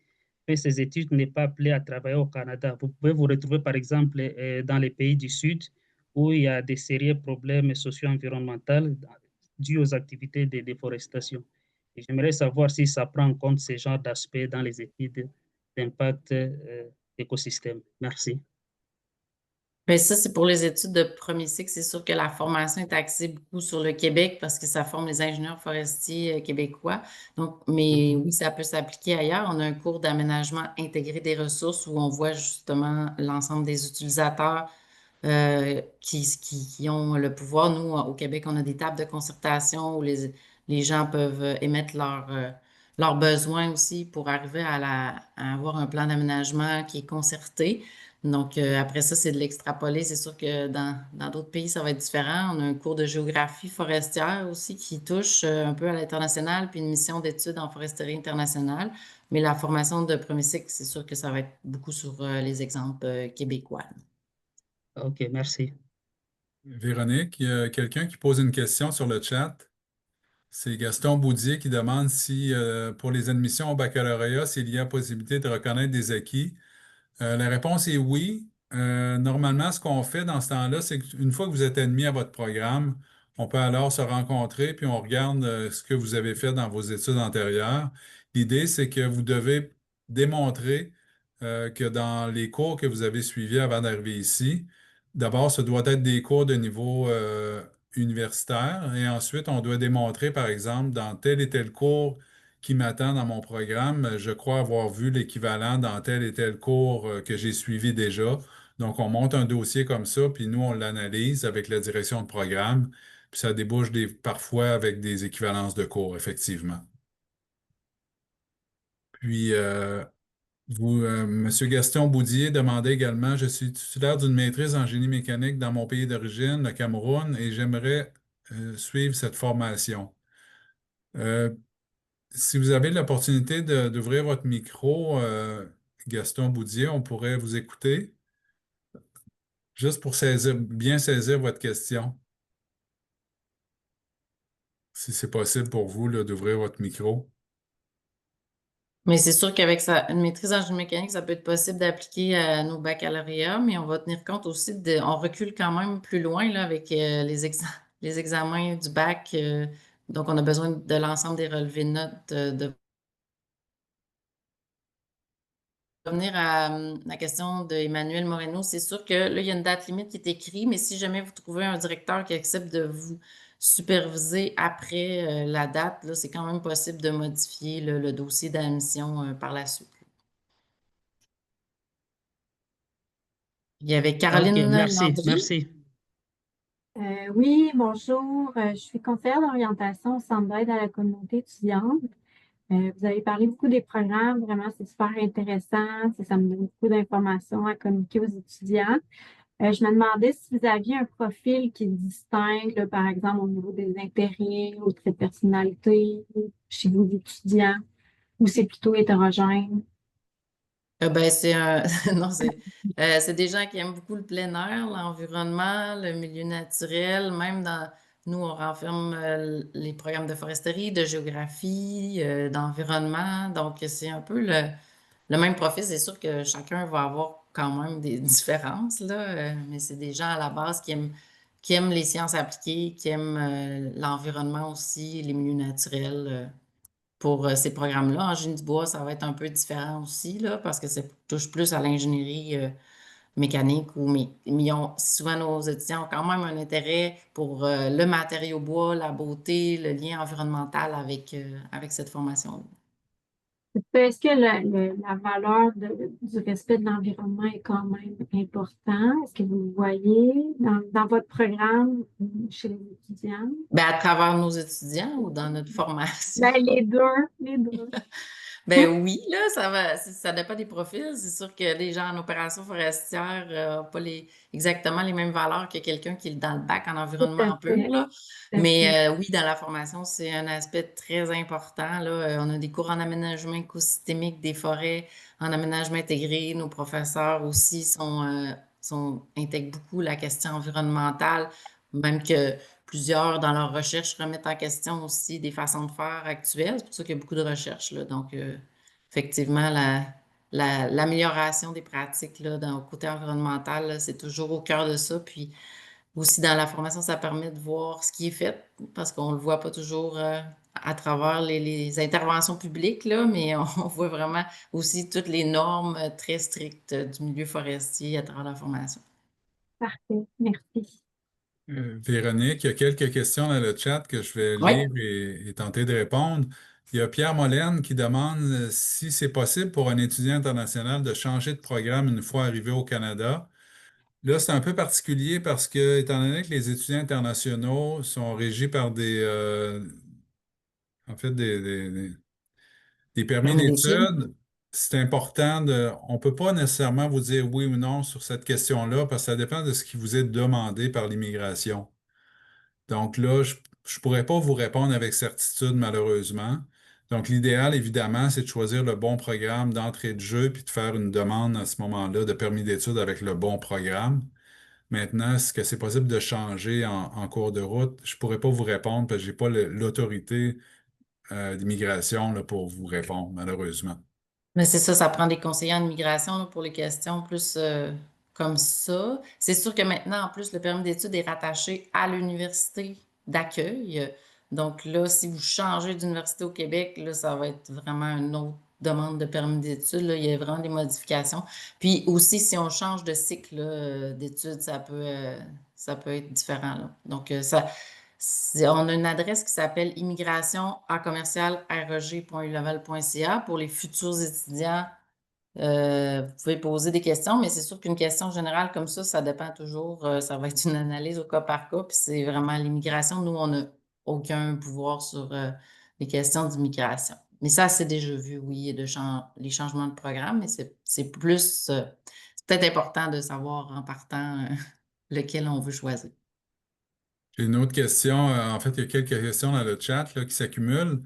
fait ces études n'est pas appelé à travailler au Canada. Vous pouvez vous retrouver, par exemple, dans les pays du Sud, où il y a des sérieux problèmes socio-environnementaux dus aux activités de déforestation. Et j'aimerais savoir si ça prend en compte ce genre d'aspects dans les études d'impact écosystème. Merci. Bien, ça, c'est pour les études de premier cycle. C'est sûr que la formation est axée beaucoup sur le Québec parce que ça forme les ingénieurs forestiers québécois. Donc, mais Mhm. oui, ça peut s'appliquer ailleurs. On a un cours d'aménagement intégré des ressources où on voit justement l'ensemble des utilisateurs qui ont le pouvoir. Nous, au Québec, on a des tables de concertation où les gens peuvent émettre leurs besoins aussi pour arriver à avoir un plan d'aménagement qui est concerté. Donc, après ça, c'est de l'extrapoler. C'est sûr que dans d'autres pays, ça va être différent. On a un cours de géographie forestière aussi qui touche un peu à l'international, puis une mission d'études en foresterie internationale. Mais la formation de premier cycle, c'est sûr que ça va être beaucoup sur les exemples québécois. OK, merci. Véronique, il y a quelqu'un qui pose une question sur le chat. C'est Gaston Boudier qui demande si, pour les admissions au baccalauréat, s'il y a possibilité de reconnaître des acquis. La réponse est oui. Normalement, ce qu'on fait dans ce temps-là, c'est qu'une fois que vous êtes admis à votre programme, on peut alors se rencontrer puis on regarde ce que vous avez fait dans vos études antérieures. L'idée, c'est que vous devez démontrer que dans les cours que vous avez suivis avant d'arriver ici, d'abord, ce doit être des cours de niveau universitaire et ensuite, on doit démontrer, par exemple, dans tel et tel cours qui m'attend dans mon programme. Je crois avoir vu l'équivalent dans tel et tel cours que j'ai suivi déjà. Donc, on monte un dossier comme ça, puis nous, on l'analyse avec la direction de programme, puis ça débouche parfois avec des équivalences de cours, effectivement. Puis, Monsieur Gaston Boudier demandait également, je suis titulaire d'une maîtrise en génie mécanique dans mon pays d'origine, le Cameroun, et j'aimerais suivre cette formation. Euh, Si vous avez l'opportunité d'ouvrir votre micro, Gaston Boudier, on pourrait vous écouter, juste pour bien saisir votre question, si c'est possible pour vous là, d'ouvrir votre micro. Mais c'est sûr qu'avec une maîtrise en génie mécanique, ça peut être possible d'appliquer à nos baccalauréats, mais on va tenir compte aussi on recule quand même plus loin là, avec les examens du bac. Donc, on a besoin de l'ensemble des relevés de notes de revenir à la question d'Emmanuel Moreno, c'est sûr que là, il y a une date limite qui est écrite, mais si jamais vous trouvez un directeur qui accepte de vous superviser après la date, là, c'est quand même possible de modifier le dossier d'admission par la suite. Il y avait Ok, Caroline merci, Landry. merci. Oui, bonjour. Je suis conseillère d'orientation au Centre d'aide à la communauté étudiante. Vous avez parlé beaucoup des programmes. Vraiment, c'est super intéressant. Ça me donne beaucoup d'informations à communiquer aux étudiants. Je me demandais si vous aviez un profil qui distingue, là, par exemple, au niveau des intérêts ou de personnalité chez vos étudiants, ou c'est plutôt hétérogène. Ben, non, c'est des gens qui aiment beaucoup le plein air, l'environnement, le milieu naturel, même nous, on renferme les programmes de foresterie, de géographie, d'environnement. Donc, c'est un peu le même profil. C'est sûr que chacun va avoir quand même des différences, là, mais c'est des gens à la base qui aiment les sciences appliquées, qui aiment l'environnement aussi, les milieux naturels. Pour ces programmes-là. En génie du bois, ça va être un peu différent aussi, là, parce que ça touche plus à l'ingénierie mécanique souvent nos étudiants ont quand même un intérêt pour le matériau bois, la beauté, le lien environnemental avec cette formation-là. Est-ce que la valeur du respect de l'environnement est quand même important? Est-ce que vous le voyez dans votre programme chez les étudiants? Ben, à travers nos étudiants ou dans notre formation? Ben, les deux, les deux. Ben oui, là, ça dépend des profils. C'est sûr que les gens en opération forestière n'ont pas exactement les mêmes valeurs que quelqu'un qui est dans le bac en Tout à environnement pur, fait, là. tout à fait. Mais oui, dans la formation, c'est un aspect très important, là. On a des cours en aménagement écosystémique des forêts, en aménagement intégré. Nos professeurs aussi intègrent beaucoup la question environnementale, même que plusieurs, dans leurs recherches, remettent en question aussi des façons de faire actuelles. C'est pour ça qu'il y a beaucoup de recherches, là. Donc, effectivement, l'amélioration des pratiques, là, au côté environnemental, là, c'est toujours au cœur de ça. Puis aussi, dans la formation, ça permet de voir ce qui est fait, parce qu'on ne le voit pas toujours à travers les interventions publiques, là, mais on voit vraiment aussi toutes les normes très strictes du milieu forestier à travers la formation. Parfait, merci. Véronique, il y a quelques questions dans le chat que je vais Oui. lire et tenter de répondre. Il y a Pierre Molène qui demande si c'est possible pour un étudiant international de changer de programme une fois arrivé au Canada. Là, c'est un peu particulier parce que, étant donné que les étudiants internationaux sont régis par en fait, des permis Permis d'études. d'études, c'est important on ne peut pas nécessairement vous dire oui ou non sur cette question-là parce que ça dépend de ce qui vous est demandé par l'immigration. Donc là, je ne pourrais pas vous répondre avec certitude, malheureusement. Donc, l'idéal, évidemment, c'est de choisir le bon programme d'entrée de jeu puis de faire une demande à ce moment-là de permis d'études avec le bon programme. Maintenant, est-ce que c'est possible de changer en cours de route? Je ne pourrais pas vous répondre parce que je n'ai pas l'autorité d'immigration là, pour vous répondre, malheureusement. Mais c'est ça, ça prend des conseillers en immigration là, pour les questions plus comme ça. C'est sûr que maintenant, en plus, le permis d'études est rattaché à l'université d'accueil. Donc là, si vous changez d'université au Québec, là, ça va être vraiment une autre demande de permis d'études. Là. Il y a vraiment des modifications. Puis aussi, si on change de cycle là, d'études, ça peut être différent. Là. Donc, on a une adresse qui s'appelle immigration à commercial reg.ulevel.ca pour les futurs étudiants. Vous pouvez poser des questions, mais c'est sûr qu'une question générale comme ça dépend toujours. Ça va être une analyse au cas par cas, puis c'est vraiment l'immigration. Nous, on n'a aucun pouvoir sur les questions d'immigration. Mais ça, c'est déjà vu, oui, les changements de programme, mais c'est plus, c'est peut-être important de savoir en partant lequel on veut choisir. J'ai une autre question. En fait, il y a quelques questions dans le chat là, qui s'accumulent.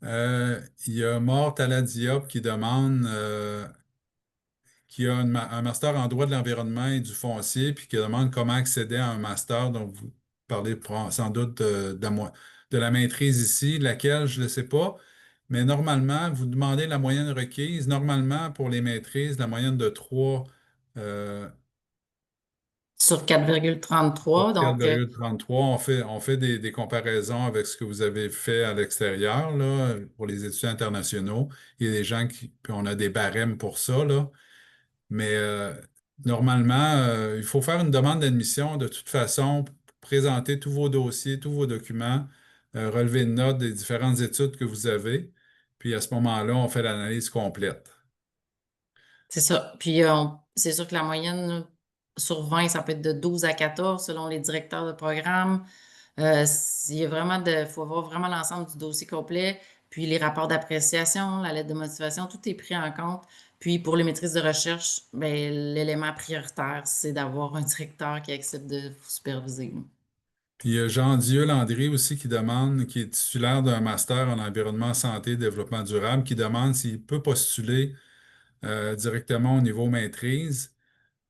Il y a Mort Tala Diop qui demande qui a un master en droit de l'environnement et du foncier, puis qui demande comment accéder à un master dont vous parlez sans doute de la maîtrise ici, laquelle je ne sais pas. Mais normalement, vous demandez la moyenne requise. Normalement, pour les maîtrises, la moyenne de 3 euh, Sur 4,33, sur donc 4,33, on fait des comparaisons avec ce que vous avez fait à l'extérieur, là, pour les études internationaux. Il y a des gens puis on a des barèmes pour ça, là. Mais normalement, il faut faire une demande d'admission de toute façon, présenter tous vos dossiers, tous vos documents, relever une note des différentes études que vous avez. Puis à ce moment-là, on fait l'analyse complète. c'est ça. Puis c'est sûr que la moyenne là, sur 20, ça peut être de 12 à 14 selon les directeurs de programme. Il y a vraiment faut avoir vraiment l'ensemble du dossier complet, puis les rapports d'appréciation, la lettre de motivation, tout est pris en compte. Puis pour les maîtrises de recherche, ben, l'élément prioritaire, c'est d'avoir un directeur qui accepte de vous superviser. Puis il y a Jean-Dieu Landry aussi qui demande, qui est titulaire d'un master en environnement, santé et développement durable, qui demande s'il peut postuler directement au niveau maîtrise.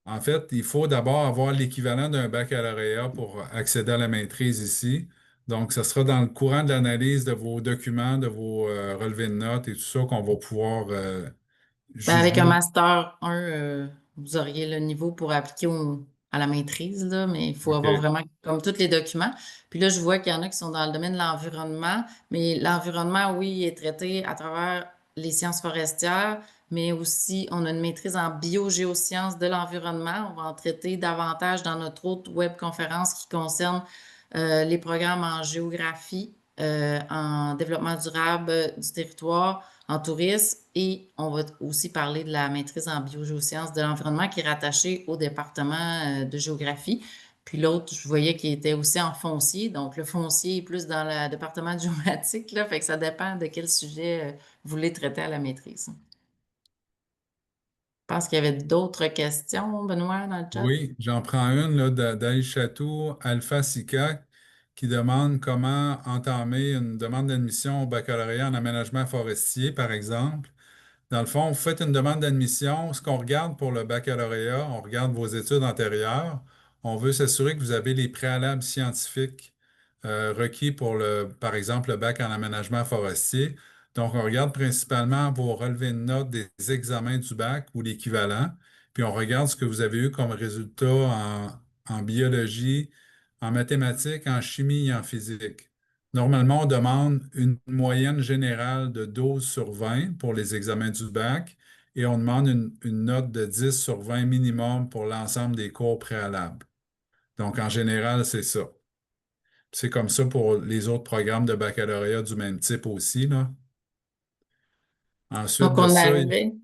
En fait, il faut d'abord avoir l'équivalent d'un baccalauréat pour accéder à la maîtrise ici. Donc, ce sera dans le courant de l'analyse de vos documents, de vos relevés de notes et tout ça qu'on va pouvoir Ben, avec un juger. master 1, vous auriez le niveau pour appliquer à la maîtrise, là, mais il faut avoir OK. vraiment comme tous les documents. Puis là, je vois qu'il y en a qui sont dans le domaine de l'environnement, mais l'environnement, oui, est traité à travers les sciences forestières, mais aussi on a une maîtrise en biogéosciences de l'environnement. On va en traiter davantage dans notre autre webconférence qui concerne les programmes en géographie, en développement durable du territoire en tourisme et on va aussi parler de la maîtrise en biogéosciences de l'environnement qui est rattachée au département de géographie. Puis l'autre, je voyais qu'il était aussi en foncier. Donc, le foncier est plus dans le département de géomatique, là, fait que ça dépend de quel sujet vous voulez traiter à la maîtrise. Je pense qu'il y avait d'autres questions, Benoît, dans le chat. Oui, j'en prends une là, d'Aïchatou Alpha Sika qui demande comment entamer une demande d'admission au baccalauréat en aménagement forestier, par exemple. Dans le fond, vous faites une demande d'admission. Ce qu'on regarde pour le baccalauréat, on regarde vos études antérieures. On veut s'assurer que vous avez les préalables scientifiques requis pour par exemple, le bac en aménagement forestier. Donc, on regarde principalement vos relevés de notes des examens du bac ou l'équivalent. Puis, on regarde ce que vous avez eu comme résultat en biologie, en mathématiques, en chimie et en physique. Normalement, on demande une moyenne générale de 12 sur 20 pour les examens du bac et on demande une note de 10 sur 20 minimum pour l'ensemble des cours préalables. Donc, en général, c'est ça. C'est comme ça pour les autres programmes de baccalauréat du même type aussi, là. Ensuite Donc, de on ça, avait une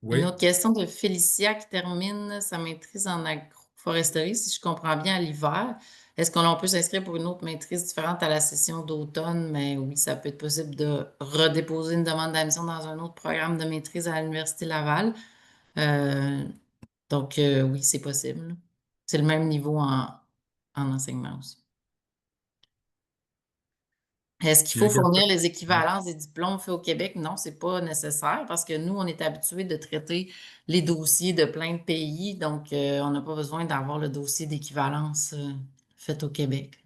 oui, autre question de Félicia qui termine sa maîtrise en agroforesterie, si je comprends bien, à l'hiver. Est-ce qu'on peut s'inscrire pour une autre maîtrise différente à la session d'automne? Mais oui, ça peut être possible de redéposer une demande d'admission dans un autre programme de maîtrise à l'Université Laval. Euh, donc, oui, c'est possible. C'est le même niveau en enseignement aussi. Est-ce qu'il Puis faut il y a- fournir les ouais. équivalences des diplômes faits au Québec? Non, c'est pas nécessaire parce que nous, on est habitué de traiter les dossiers de plein de pays, donc on n'a pas besoin d'avoir le dossier d'équivalence fait au Québec.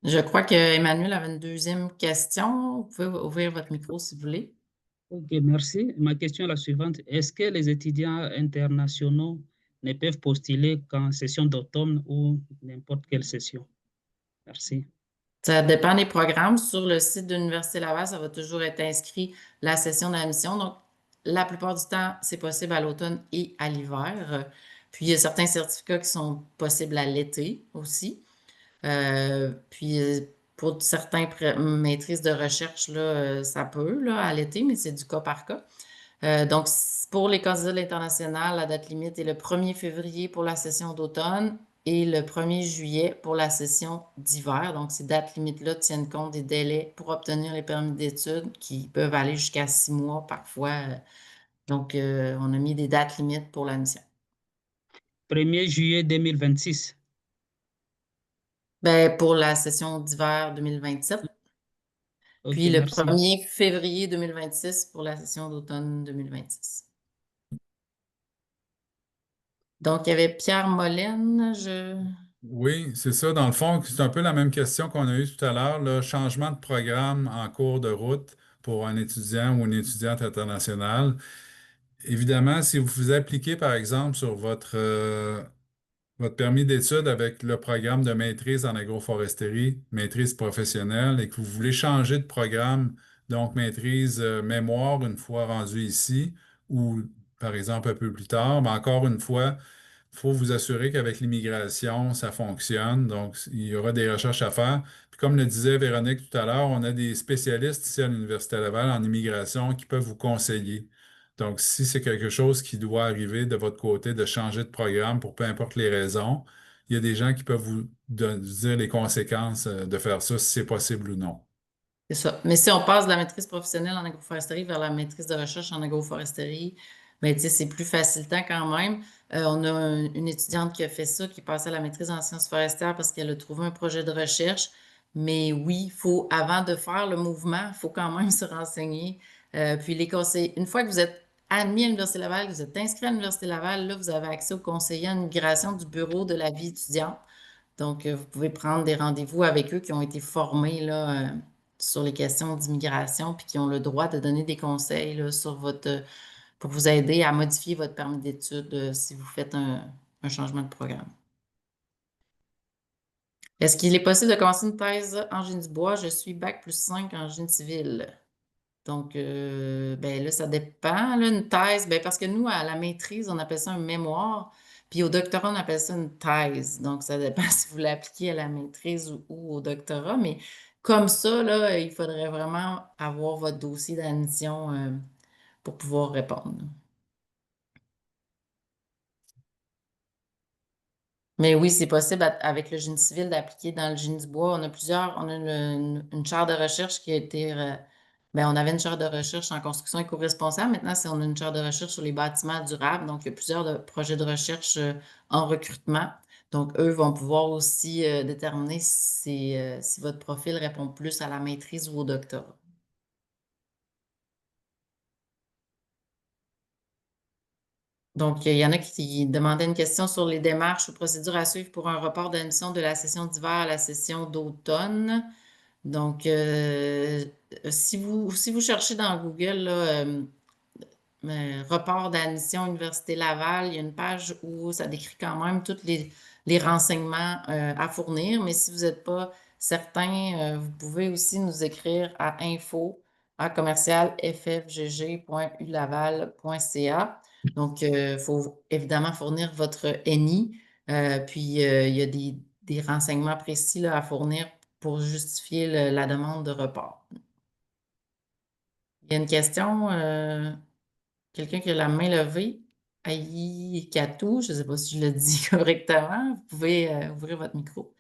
Je crois que Emmanuel avait une deuxième question. Vous pouvez ouvrir votre micro si vous voulez. Ok, merci. Ma question est la suivante. Est-ce que les étudiants internationaux ne peuvent postuler qu'en session d'automne ou n'importe quelle session? Merci. Ça dépend des programmes. Sur le site de l'Université Laval, ça va toujours être inscrit la session d'admission. Donc, la plupart du temps, c'est possible à l'automne et à l'hiver. Puis, il y a certains certificats qui sont possibles à l'été aussi. Puis, pour certains maîtrises de recherche, là, ça peut, là, à l'été, mais c'est du cas par cas. Donc, pour les candidats de l'international, la date limite est le 1er février pour la session d'automne et le 1er juillet pour la session d'hiver. Donc, ces dates limites-là tiennent compte des délais pour obtenir les permis d'études qui peuvent aller jusqu'à 6 mois parfois. Donc, on a mis des dates limites pour l'admission. 1er juillet 2026. Ben, pour la session d'hiver 2027, Ok, puis le merci. 1er février 2026 pour la session d'automne 2026. Donc, il y avait Pierre Molène, Oui, c'est ça. Dans le fond, c'est un peu la même question qu'on a eue tout à l'heure, le changement de programme en cours de route pour un étudiant ou une étudiante internationale. Évidemment, si vous vous appliquez, par exemple, sur votre permis d'études avec le programme de maîtrise en agroforesterie, maîtrise professionnelle, et que vous voulez changer de programme, donc maîtrise mémoire une fois rendu ici, ou par exemple un peu plus tard, mais encore une fois, il faut vous assurer qu'avec l'immigration, ça fonctionne. Donc, il y aura des recherches à faire. Puis comme le disait Véronique tout à l'heure, on a des spécialistes ici à l'Université Laval en immigration qui peuvent vous conseiller. Donc, si c'est quelque chose qui doit arriver de votre côté, de changer de programme pour peu importe les raisons, il y a des gens qui peuvent vous dire les conséquences de faire ça, si c'est possible ou non. c'est ça. Mais si on passe de la maîtrise professionnelle en agroforesterie vers la maîtrise de recherche en agroforesterie, ben, tu sais, c'est plus facilitant quand même. On a une étudiante qui a fait ça, qui passait à la maîtrise en sciences forestières parce qu'elle a trouvé un projet de recherche. Mais oui, il faut, avant de faire le mouvement, il faut quand même se renseigner. Puis les conseils, une fois que vous êtes admis à l'Université Laval, que vous êtes inscrit à l'Université Laval, là, vous avez accès aux conseillers en immigration du bureau de la vie étudiante. Donc, vous pouvez prendre des rendez-vous avec eux qui ont été formés là, sur les questions d'immigration, puis qui ont le droit de donner des conseils là, sur pour vous aider à modifier votre permis d'études si vous faites un changement de programme. Est-ce qu'il est possible de commencer une thèse en génie du bois? Je suis bac+5 en génie civil. Donc, ben là, ça dépend. Là, une thèse, ben parce que nous, à la maîtrise, on appelle ça un mémoire, puis au doctorat, on appelle ça une thèse. Donc, ça dépend si vous l'appliquez à la maîtrise ou au doctorat. Mais comme ça, là, il faudrait vraiment avoir votre dossier d'admission pour pouvoir répondre. Mais oui, c'est possible avec le génie civil d'appliquer dans le génie du bois. On a une chaire de recherche qui a été, ben, on avait une chaire de recherche en construction éco-responsable. Maintenant, on a une chaire de recherche sur les bâtiments durables. Donc, il y a plusieurs projets de recherche en recrutement. Donc, eux vont pouvoir aussi déterminer si votre profil répond plus à la maîtrise ou au doctorat. Donc, il y en a qui demandaient une question sur les démarches ou procédures à suivre pour un report d'admission de la session d'hiver à la session d'automne. Donc, si vous cherchez dans Google, là, report d'admission Université Laval, il y a une page où ça décrit quand même tous les renseignements à fournir. Mais si vous n'êtes pas certain, vous pouvez aussi nous écrire à info@ffgg.ulaval.ca. Donc, il faut évidemment fournir votre NI. Puis, il y a des renseignements précis là, à fournir pour justifier la demande de report. Il y a une question, quelqu'un qui a la main levée. Aïe Katou, je ne sais pas si je le dis correctement. Vous pouvez ouvrir votre micro.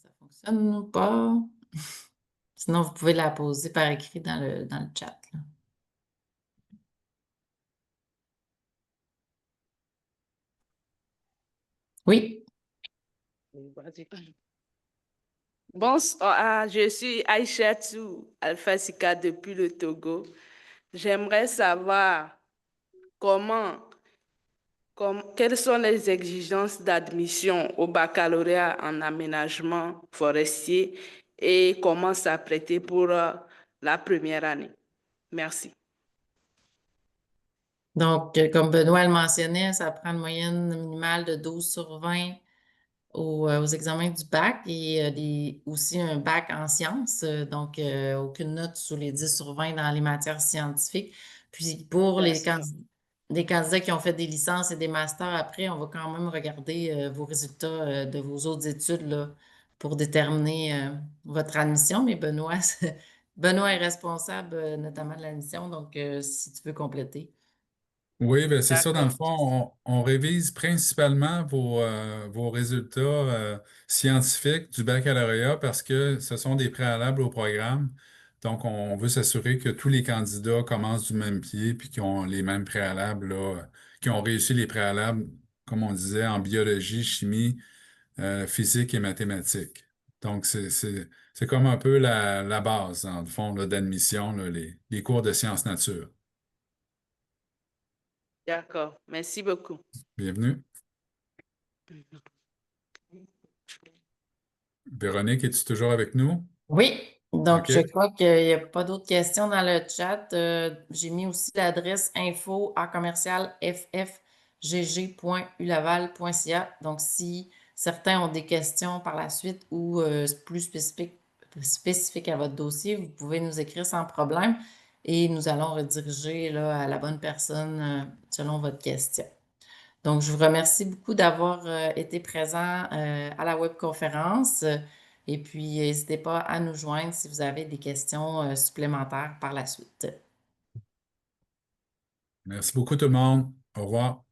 Ça fonctionne ou pas? Sinon, vous pouvez la poser par écrit dans le chat, là. Oui. Bonsoir, je suis Aïchatou Alpha Sika depuis le Togo. J'aimerais savoir quelles sont les exigences d'admission au baccalauréat en aménagement forestier et comment s'apprêter pour la première année. Merci. Donc, comme Benoît le mentionnait, ça prend une moyenne minimale de 12 sur 20 aux examens du bac et aussi un bac en sciences, donc aucune note sous les 10 sur 20 dans les matières scientifiques. Puis pour les candidats qui ont fait des licences et des masters après, on va quand même regarder vos résultats de vos autres études là, pour déterminer votre admission. Mais Benoît, Benoît est responsable notamment de l'admission, donc si tu veux compléter. Oui, ben c'est ça. Dans le D'accord. fond, on révise principalement vos résultats scientifiques du baccalauréat parce que ce sont des préalables au programme. Donc, on veut s'assurer que tous les candidats commencent du même pied puis qu'ils ont les mêmes préalables, là, qui ont réussi les préalables, comme on disait, en biologie, chimie, physique et mathématiques. Donc, c'est comme un peu la base, dans le fond, là, d'admission, là, les cours de sciences nature. D'accord. Merci beaucoup. Bienvenue. Véronique, es-tu toujours avec nous? Oui, donc OK. je crois qu'il n'y a pas d'autres questions dans le chat. J'ai mis aussi l'adresse info@ffgg.ulaval.ca. Donc, si certains ont des questions par la suite ou plus spécifiques à votre dossier, vous pouvez nous écrire sans problème et nous allons rediriger là, à la bonne personne selon votre question. Donc, je vous remercie beaucoup d'avoir été présent à la webconférence. Et puis, n'hésitez pas à nous joindre si vous avez des questions supplémentaires par la suite. Merci beaucoup tout le monde. Au revoir.